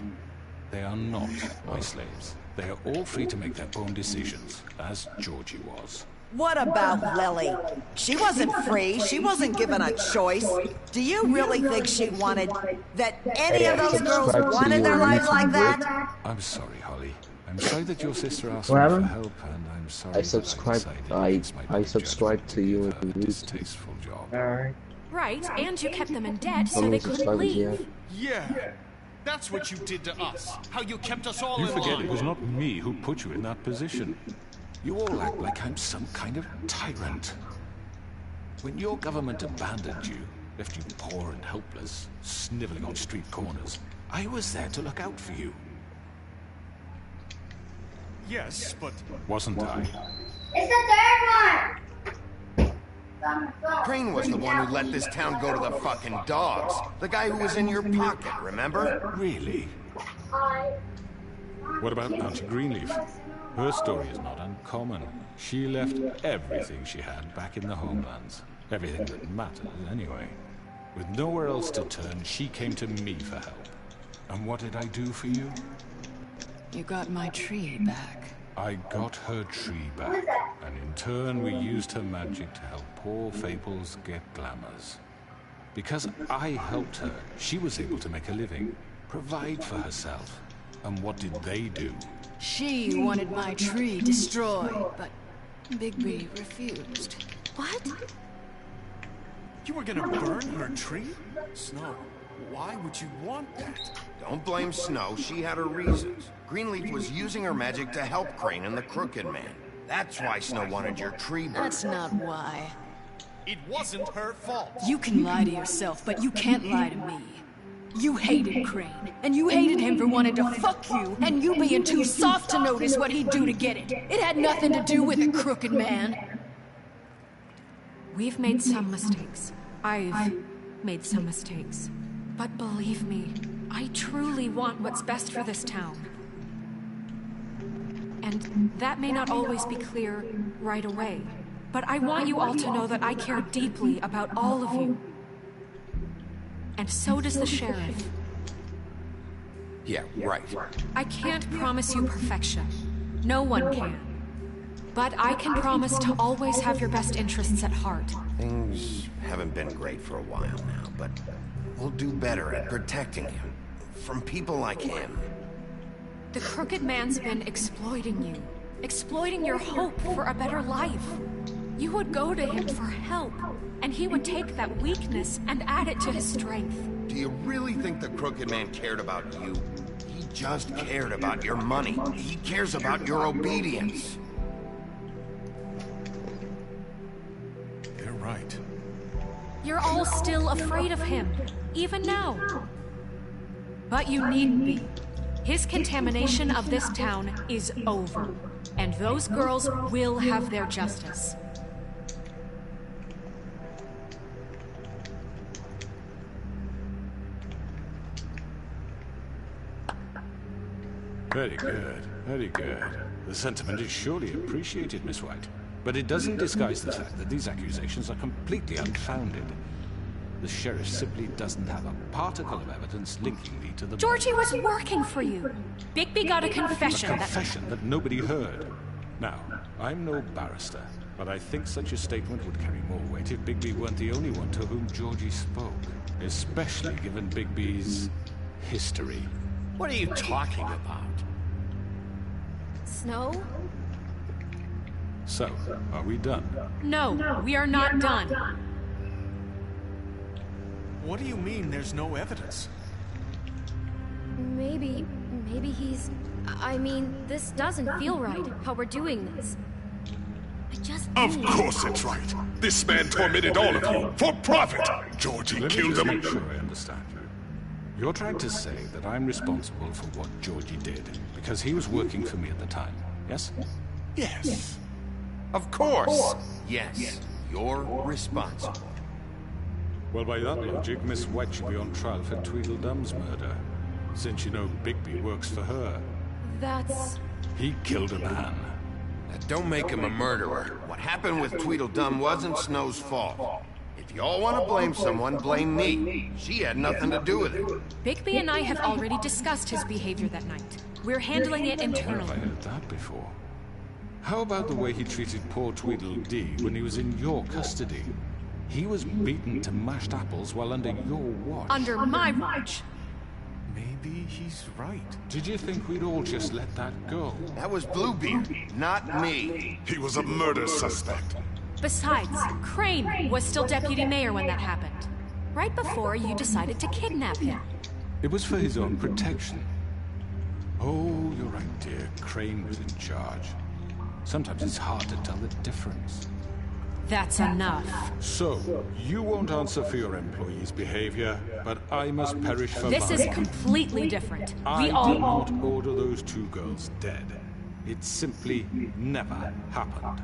They are not my slaves. They are all free to make their own decisions, as Georgie was. What about Lily? She wasn't free. She wasn't given a choice. Do you really think she wanted that any of those girls wanted their lives like that? I'm sorry, Holly. I'm sorry that your sister asked What me for happened? help, and I'm sorry I subscribed. I subscribed to you and you. distasteful job. Alright. Right, and you kept them in debt How so many they couldn't subscribers you leave. have? Yeah. That's what you did to us. How you kept us all You in forget line. it was not me who put you in that position. You all act like I'm some kind of tyrant. When your government abandoned you, left you poor and helpless, sniveling on street corners, I was there to look out for you. Yes, but Wasn't I? It's the third one. Crane was the one who let this town go to the fucking dogs. The guy who was in your pocket, remember? Really? What about Auntie Greenleaf? Her story is not uncommon. She left everything she had back in the homelands. Everything that mattered, anyway. With nowhere else to turn, she came to me for help. And what did I do for you? You got my tree back. I got her tree back, and in turn we used her magic to help poor Fables get glamours. Because I helped her, she was able to make a living, provide for herself. And what did they do? She wanted my tree destroyed, but Bigby refused. What? you were gonna burn her tree? Snow, Why would you want that? Don't blame Snow. She had her reasons. Greenleaf was using her magic to help Crane and the Crooked Man. That's why Snow wanted your tree burned. That's not why. It wasn't her fault. You can lie to yourself, but you can't lie to me. You hated Crane, and you hated him for wanting to fuck you, and you being too soft to notice what he'd do to get it. It had nothing to do with the Crooked Man. We've made some mistakes. I've made some mistakes. But believe me, I truly want what's best for this town. And that may not always be clear right away, but I want you all to know that I care deeply about all of you. And so does the sheriff. Yeah, right. I can't promise you perfection. No one can. But I can promise to always have your best interests at heart. Things haven't been great for a while now, but we'll do better at protecting you from people like him. The Crooked Man's been exploiting you. Exploiting your hope for a better life. You would go to him for help, and he would take that weakness and add it to his strength. Do you really think the Crooked Man cared about you? He just cared about your money. He cares about your obedience. You're right. You're all still afraid of him, even now. But you needn't be. His contamination of this town is over, and those girls will have their justice. Very good, very good. The sentiment is surely appreciated, Miss White. But it doesn't disguise the fact that these accusations are completely unfounded. The sheriff simply doesn't have a particle of evidence linking me to the... Georgie was working for you. Bigby got a confession. A confession that nobody heard. Now, I'm no barrister, but I think such a statement would carry more weight if Bigby weren't the only one to whom Georgie spoke. Especially given Bigby's history. What are you talking about? Snow? So, are we done? No, we are not done. What do you mean there's no evidence? Maybe he's... I mean, this doesn't feel right, how we're doing this. I just... Of course it's right. This man tormented all of you, for profit. Georgie killed him. Make sure I understand you. You're trying to say that I'm responsible for what Georgie did, because he was working for me at the time, yes? Yes. Of course. Yes, you're responsible. Well, by that logic, Miss White should be on trial for Tweedledum's murder. Since you know Bigby works for her. That's... He killed a man. That don't make him a murderer. What happened with Tweedledum wasn't Snow's fault. If y'all want to blame someone, blame me. She had nothing to do with it. Bigby and I have already discussed his behavior that night. We're handling it internally. Have I heard that before? How about the way he treated poor Tweedledee when he was in your custody? He was beaten to mashed apples while under your watch. Under my watch. Maybe he's right. Did you think we'd all just let that go? That was Bluebeard, not me. He was a murder suspect. Besides, Crane was still deputy mayor when that happened. Right before you decided to kidnap him. It was for his own protection. Oh, you're right, dear. Crane was in charge. Sometimes it's hard to tell the difference. That's enough. So, you won't answer for your employees' behavior, but I must perish for This mine. is completely different. I did not order those two girls dead. It simply never happened.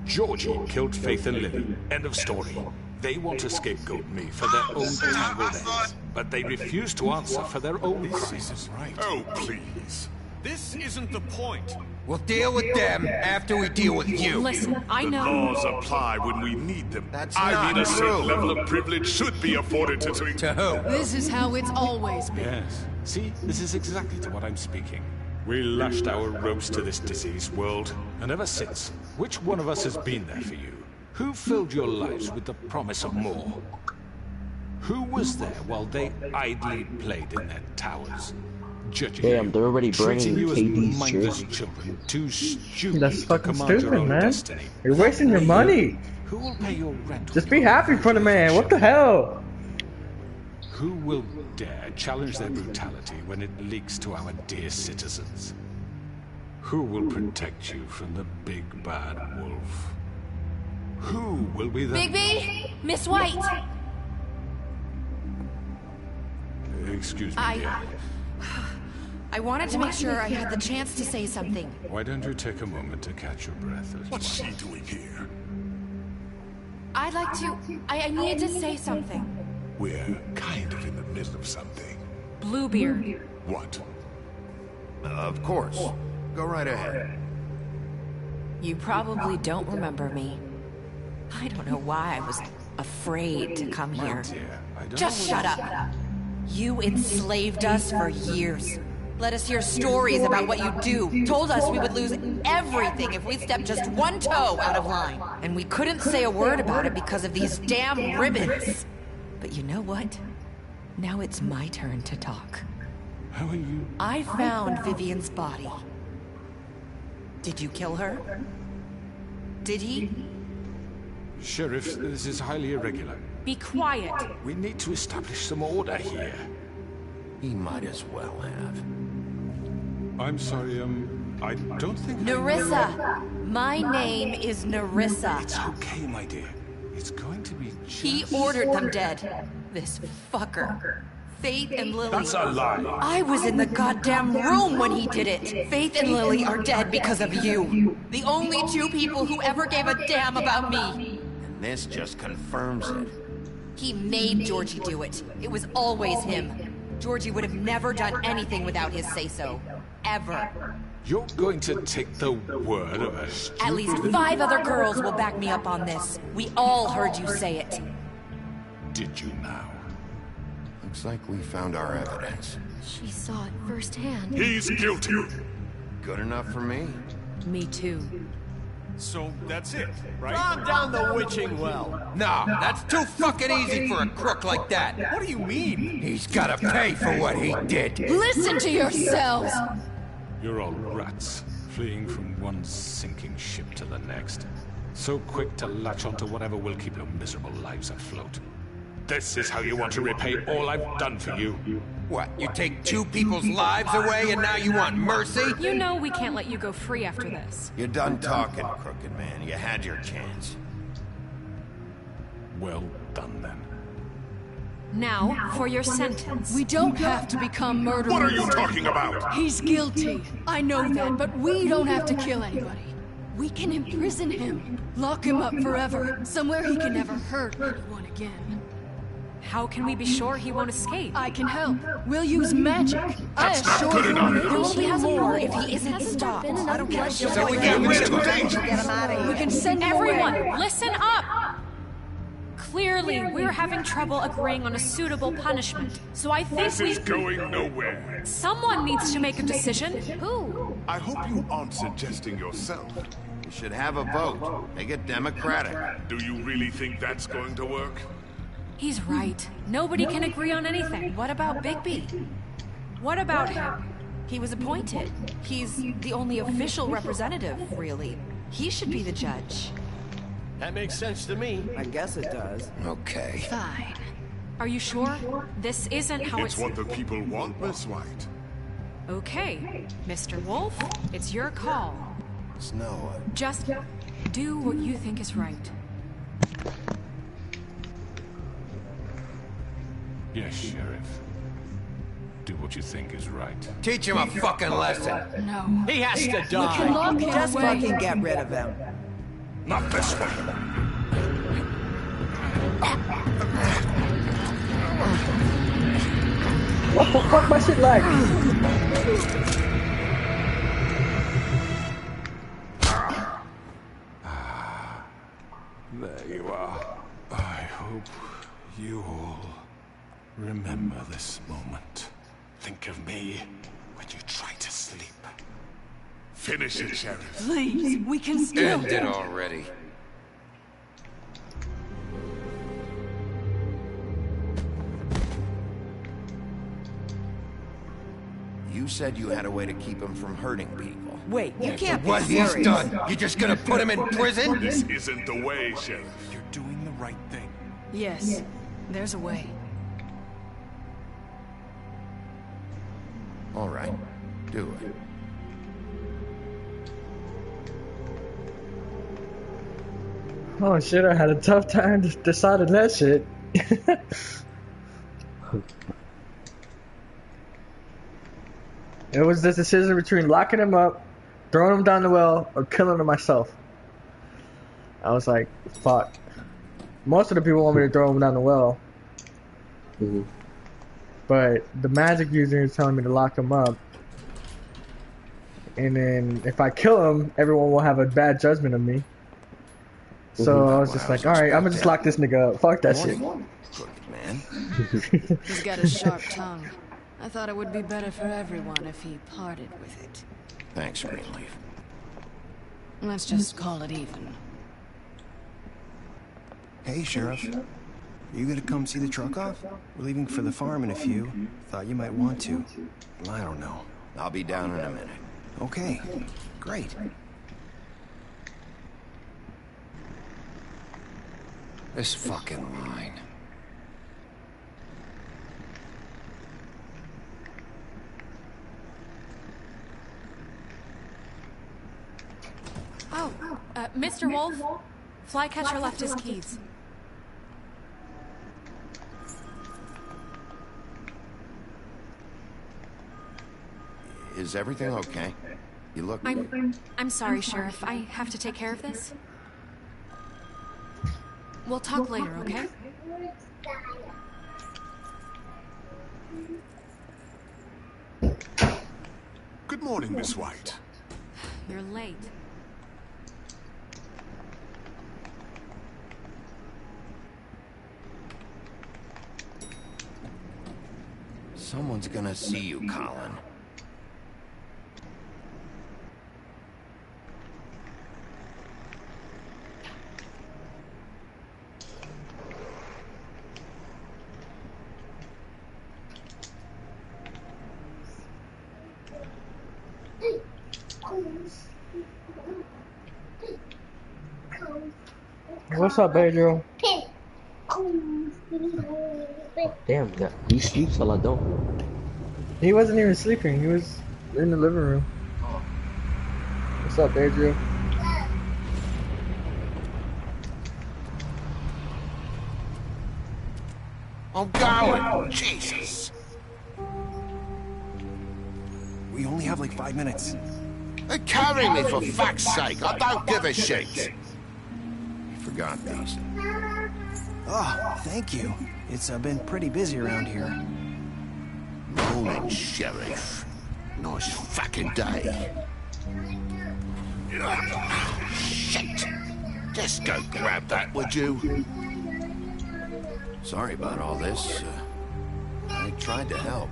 Georgie killed Faith and Lily. End of story. They want to scapegoat me for their own tangled ends, but they refuse to answer for their own sins. Right. Oh, please. This isn't the point. We'll deal with them after we deal with you. Listen, I The know... laws apply when we need them. That's I not mean, a certain true. level of privilege should be afforded to... To who? This is how it's always been. Yes. See, this is exactly to what I'm speaking. We lashed our ropes to this diseased world, and ever since, which one of us has been there for you? Who filled your lives with the promise of more? Who was there while they idly played in their towers? Judging Damn, you, they're already treating burning you as KD's mindless shirt. children, too stupid That's to fucking command your stupid, own man. destiny. You're wasting your money. Who will pay your rent? Just be happy for the man. What the hell? Who will dare challenge their brutality when it leaks to our dear citizens? Who will protect you from the big bad wolf? Who will be the... Bigby! Miss White! Excuse me, dear. I wanted to make sure I had the chance to say something. Why don't you take a moment to catch your breath? What's she doing here? I'd like to... I need to say something. We're kind of in the midst of something. Bluebeard. What? Of course. Go right ahead. You probably don't remember me. I don't know why I was afraid to come here. Dear, I don't Just shut up. You enslaved us for years. Let us hear stories about what you do. Told us we would lose everything if we stepped just one toe out of line. And we couldn't say a word about it because of these damn ribbons. But you know what? Now it's my turn to talk. How are you? I found Vivian's body. Did you kill her? Did he? Sheriff, this is highly irregular. Be quiet. We need to establish some order here. He might as well have. I'm sorry, I don't think... Nerissa! My name is Nerissa. It's okay, my dear. It's going to be just... He ordered them dead. This fucker. Faith and Lily. That's a lie. I was in the goddamn room when he did it. Faith and Lily are dead because of you. The only two people who ever gave a damn about me. And this just confirms it. He made Georgie do it. It was always him. Georgie would have never done anything without his say-so. Ever. You're going to take the word of a stupid... At least 5 other girls will back me up on this. We all heard you say it. Did you now? Looks like we found our evidence. She saw it firsthand. He's guilty. Good enough for me. Me too. So that's it, right? Calm down the witching well. No, that's too fucking easy for a crook like that. What do you mean? He's gotta pay for what he did. Listen to yourselves! You're all rats, fleeing from one sinking ship to the next. So quick to latch onto whatever will keep your miserable lives afloat. This is how you want to repay all I've done for you. What, you take 2 people's lives away and now you want mercy? You know we can't let you go free after this. You're done talking, crooked man. You had your chance. Well done, then. Now, for your sentence. We don't have to become murderers. What are you talking about? He's guilty. I know that, but we don't have to kill anybody. We can imprison him. Lock him up forever. Somewhere he can never hurt anyone again. How can we be sure he won't escape? I can help. We'll use magic. That's not good enough. There will be more if he isn't stopped. I don't care. So we get rid of him. Get him out of here. We can send him Everyone, away. listen up! Clearly, we're having trouble agreeing on a suitable punishment. So I think This is going nowhere. someone needs to make a decision. Who? I hope you aren't suggesting yourself. We should have a vote. Make it democratic. Do you really think that's going to work? He's right. Nobody can agree on anything. What about Bigby? What about him? He was appointed. He's the only official representative, really. He should be the judge. That makes sense to me. I guess it does. Okay. Fine. Are you sure? This isn't how It's what the people want, Miss White. Okay, Mr. Wolf, it's your call. Snow. Just do what you think is right. Yes, Sheriff. Do what you think is right. Teach him a fucking lesson. No. He has to We can die. lock him Just away. fucking get rid of him. Not this one. What the fuck my shit like? There you are. I hope you all remember this moment. Think of me when you try to sleep. Finish it, Sheriff. Please, we can still... End it already. You said you had a way to keep him from hurting people. Wait, you can't be What he's serious. done, you just gonna put him in prison? This isn't the way, Sheriff. You're doing the right thing. Yes, there's a way. All right, do it. Oh shit, I had a tough time deciding that shit. It was the decision between locking him up, throwing him down the well, or killing him myself. I was like, fuck. Most of the people want me to throw him down the well. But the magic user is telling me to lock him up. And then if I kill him, everyone will have a bad judgment of me. So I was just like, alright, I'm gonna just lock this nigga up. Fuck that shit. He's got a sharp tongue. I thought it would be better for everyone if he parted with it. Thanks, Greenleaf. Let's just call it even. Hey, Sheriff. You gonna come see the truck off? We're leaving for the farm in a few. Thought you might want to. I don't know. I'll be down in a minute. Okay, great. This fucking line. Oh, Mr. Wolf? Flycatcher left his keys. Is everything okay? You look... I'm sorry, Sheriff. I have to take care of this. We'll talk later, okay? Good morning, Miss White. You're late. Someone's gonna see you, Colin. What's up, Pedro? Damn, he sleeps while I don't. He wasn't even sleeping. He was in the living room. What's up, Pedro? I'm going! Jesus! We only have like 5 minutes. They carry me, for fuck's sake! I don't give a shit! Forgot these. Oh, thank you. It's been pretty busy around here. Morning, Sheriff. Nice fucking day. Shit! Just go grab that, would you? Sorry about all this. I tried to help.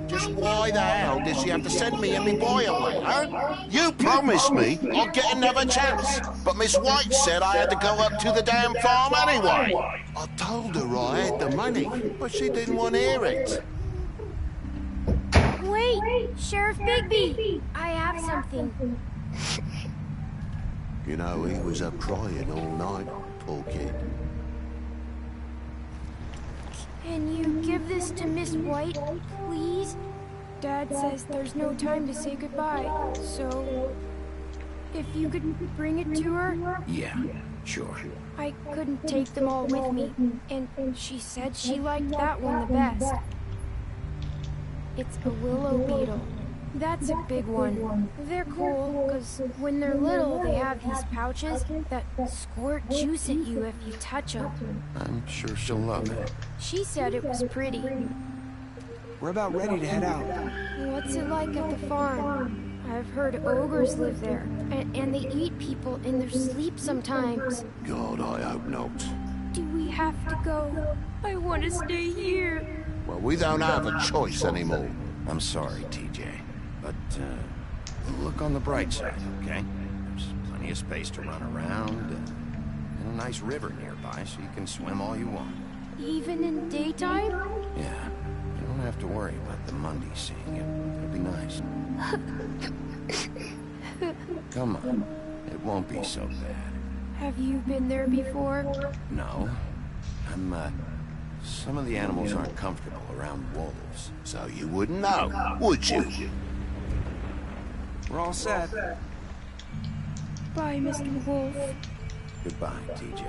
Just why the hell did she have to send me and me boy away, huh? You promised me I'd get another chance, but Miss White said I had to go up to the damn farm anyway. I told her I had the money, but she didn't want to hear it. Wait, Sheriff Bigby, I have something. You know, he was up crying all night, poor kid. Can you give this to Miss White, please? Dad says there's no time to say goodbye, so... if you could bring it to her? Yeah, sure. I couldn't take them all with me, and she said she liked that one the best. It's a willow beetle. That's a big one. They're cool, because when they're little, they have these pouches that squirt juice at you if you touch them. I'm sure she'll love it. She said it was pretty. We're about ready to head out. What's it like at the farm? I've heard ogres live there, and they eat people in their sleep sometimes. God, I hope not. Do we have to go? I want to stay here. Well, we don't have a choice anymore. I'm sorry, TJ. But, look on the bright side, okay? There's plenty of space to run around, and a nice river nearby, so you can swim all you want. Even in daytime? Yeah. You don't have to worry about the Mundy seeing you. It'll be nice. Come on. It won't be so bad. Have you been there before? No. I'm, Some of the animals aren't comfortable around wolves, so you wouldn't know, would you? We're all set. Bye, Mr. Wolf. Goodbye, TJ.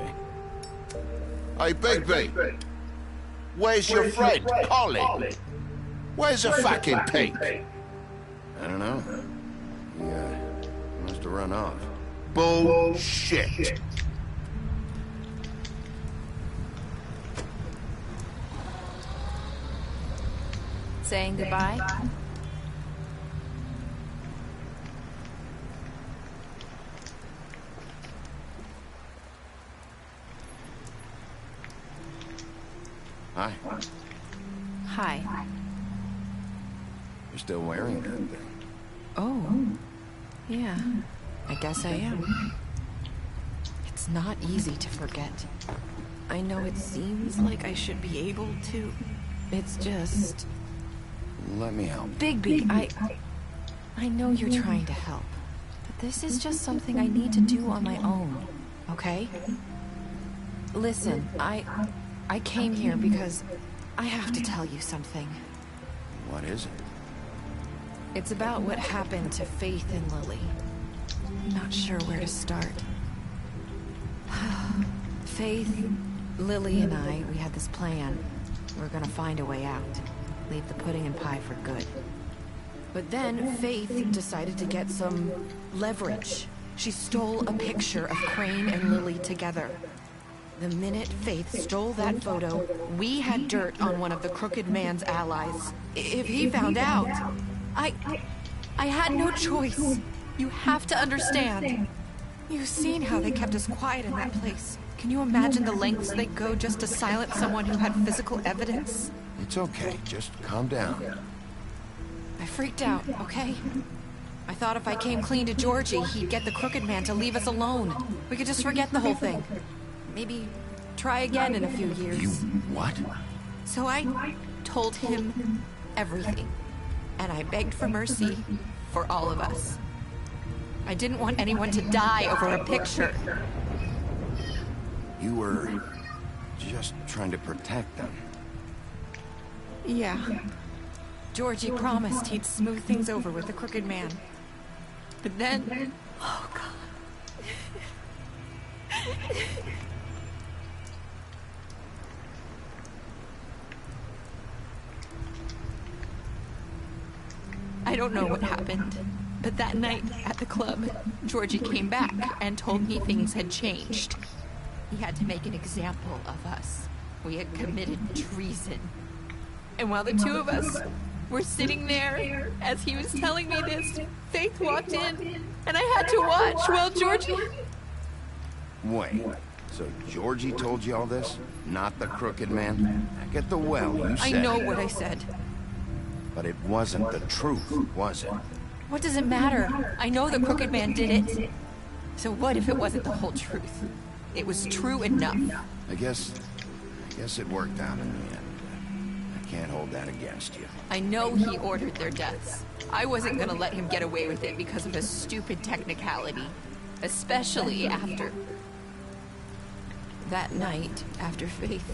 Hey, Bigby. Where's your friend, Colin? Where's the fucking pig? I don't know. He must have run off. Bullshit. Saying goodbye? Hi. Hi. You're still wearing that thing. Oh. Yeah. I guess I am. It's not easy to forget. I know it seems like I should be able to. It's just... Let me help. Bigby, I know you're trying to help. But this is just something I need to do on my own. Okay? Listen, I came here because I have to tell you something. What is it? It's about what happened to Faith and Lily. Not sure where to start. Faith, Lily, and I, we had this plan. We're gonna find a way out. Leave the pudding and pie for good. But then Faith decided to get some leverage. She stole a picture of Crane and Lily together. The minute Faith stole that photo, we had dirt on one of the Crooked Man's allies. If he found out, I had no choice. You have to understand. You've seen how they kept us quiet in that place. Can you imagine the lengths they go just to silence someone who had physical evidence? It's okay. Just calm down. I freaked out, okay? I thought if I came clean to Georgie, he'd get the Crooked Man to leave us alone. We could just forget the whole thing. Maybe try again in a few years. You what? So I told him everything. And I begged for mercy for all of us. I didn't want anyone to die over a picture. You were just trying to protect them. Yeah. Georgie promised he'd smooth things over with the Crooked Man. But then... Oh, God. I don't know what happened, but that night at the club, Georgie came back and told me things had changed. He had to make an example of us. We had committed treason. And while the two of us were sitting there, as he was telling me this, Faith walked in, and I had to watch while Georgie... Wait, so Georgie told you all this? Not the Crooked Man? Back at the well, you said... I know what I said. But it wasn't the truth, was it? What does it matter? I know the Crooked Man did it. So what if it wasn't the whole truth? It was true enough. I guess it worked out in the end. I can't hold that against you. I know he ordered their deaths. I wasn't gonna let him get away with it because of a stupid technicality. Especially after... that night, after Faith.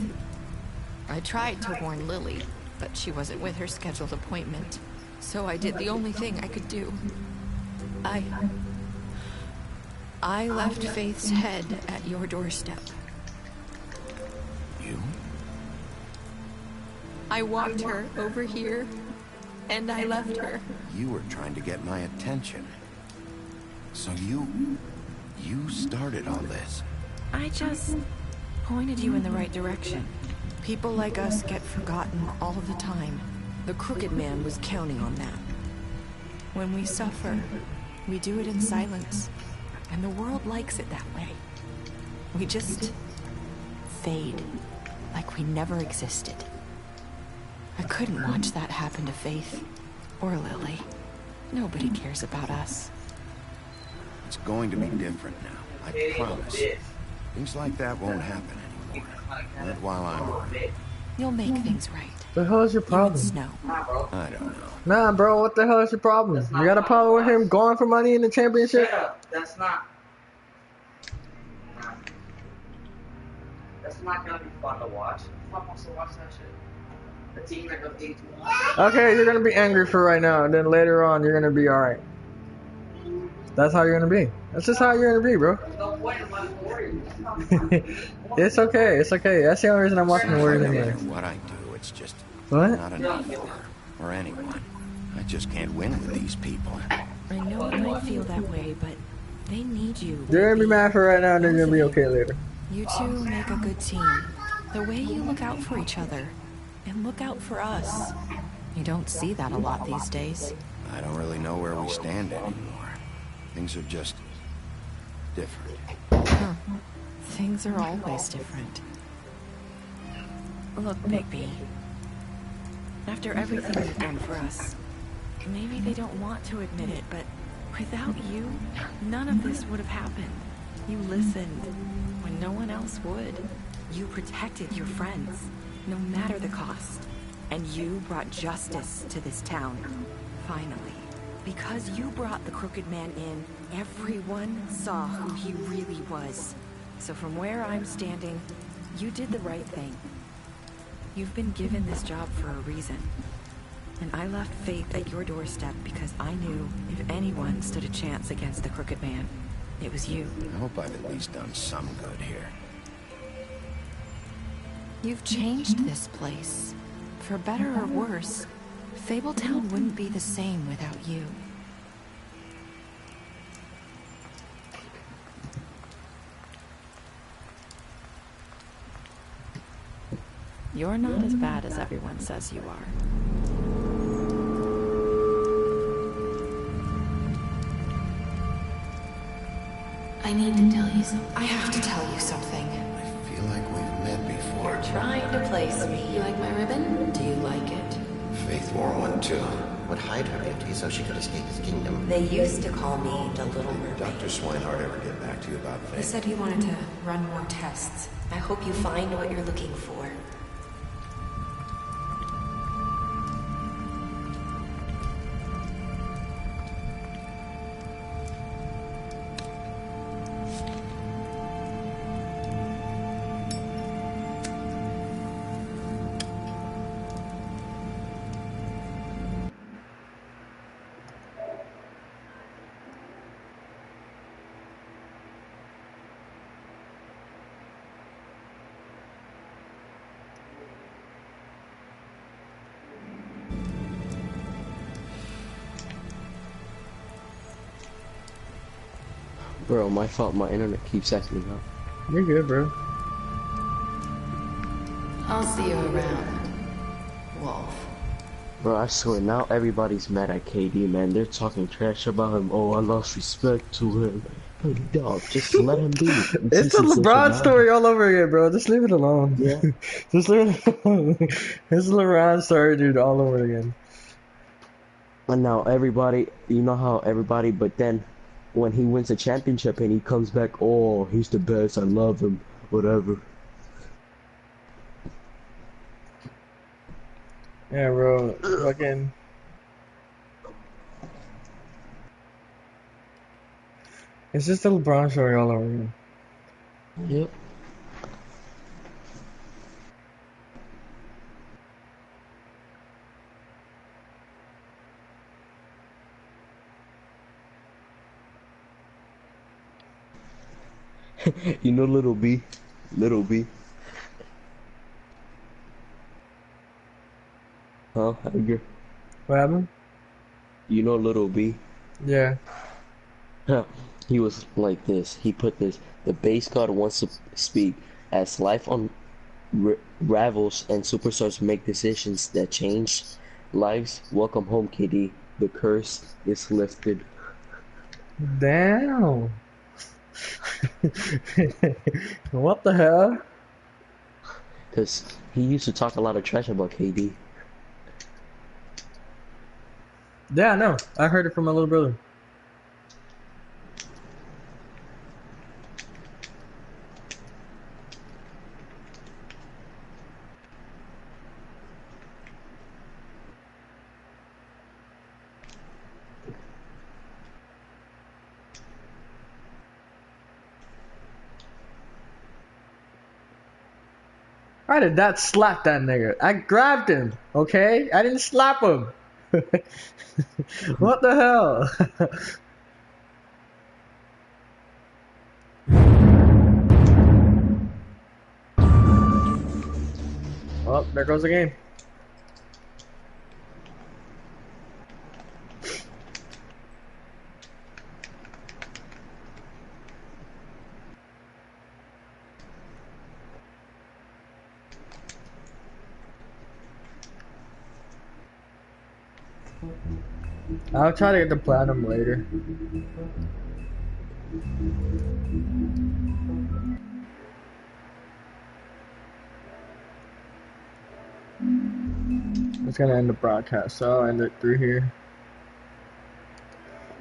I tried to warn Lily, but she wasn't with her scheduled appointment. So I did the only thing I could do. I left Faith's head at your doorstep. You? I walked her over here, and I left her. You were trying to get my attention. So you started all this. I just pointed you in the right direction. People like us get forgotten all the time. The Crooked Man was counting on that. When we suffer, we do it in silence. And the world likes it that way. We just fade, like we never existed. I couldn't watch that happen to Faith, or Lily. Nobody cares about us. It's going to be different now, I promise. Things like that won't happen anymore. Not while I'm around. You'll make things right. The hell is your problem? Snow. I don't know. Nah, bro, what the hell is your problem? You got a problem with him going for money in the championship? That's not. That's not gonna be fun to watch. Who wants to watch that shit? The team that goes 8 Okay, you're gonna be angry for right now, and then later on you're gonna be alright. That's how you're gonna be. That's just how you're gonna be, bro. It's okay. It's okay. That's the only reason I'm watching the Warriors No anyway. matter what I do, it's just What? not enough for her or anyone. I just can't win with these people. I know it might feel that way, but they need you. You're gonna be mad for right now, and then you're gonna be okay later. You two make a good team. The way you look out for each other and look out for us. You don't see that a lot these days. I don't really know where we stand anymore. Things are just different. Huh. Things are always different. Look, Bigby. After everything you've done for us, maybe they don't want to admit it, but without you, none of this would have happened. You listened when no one else would. You protected your friends, no matter the cost. And you brought justice to this town, finally. Because you brought the Crooked Man in, everyone saw who he really was. So from where I'm standing, you did the right thing. You've been given this job for a reason. And I left Faith at your doorstep because I knew if anyone stood a chance against the Crooked Man, it was you. I hope I've at least done some good here. You've changed this place. For better or worse, Fabletown wouldn't be the same without you. You're not as bad as everyone says you are. I need to tell you something. I have to tell you something. I feel like we've met before. You're trying to place me. You like my ribbon? Do you like it? Faith wore one too. Would hide her beauty so she could escape his kingdom. They used to call me the Little Mermaid. Dr. Swinehart ever get back to you about Faith? He said he wanted to run more tests. I hope you find what you're looking for. Bro, my fault. My internet keeps acting up. You're good, bro. I'll see you around, Wolf. Bro, I swear, now everybody's mad at KD, man. They're talking trash about him. Oh, I lost respect to him. Hey, dog, just let him be. It's a LeBron story all over again, bro. Just leave it alone. Yeah. Just leave it alone. It's a LeBron story, dude, all over again. And now everybody, you know how everybody, but then when he wins a championship and he comes back, oh, he's the best, I love him, whatever. Yeah, bro. Fucking. It's just a LeBron story all over again. Yep. You know Little B? Little B. Huh, Edgar? What happened? You know Little B? Yeah. He was like this. He put this. The base god wants to speak. As life unravels and superstars make decisions that change lives, welcome home, KD. The curse is lifted. Damn. What the hell? Because he used to talk a lot of trash about KD. Yeah, I know. I heard it from my little brother. I did not slap that nigga. I grabbed him, okay? I didn't slap him. What the hell? Oh, there goes the game. I'll try to get the platinum later. It's gonna end the broadcast, so I'll end it through here.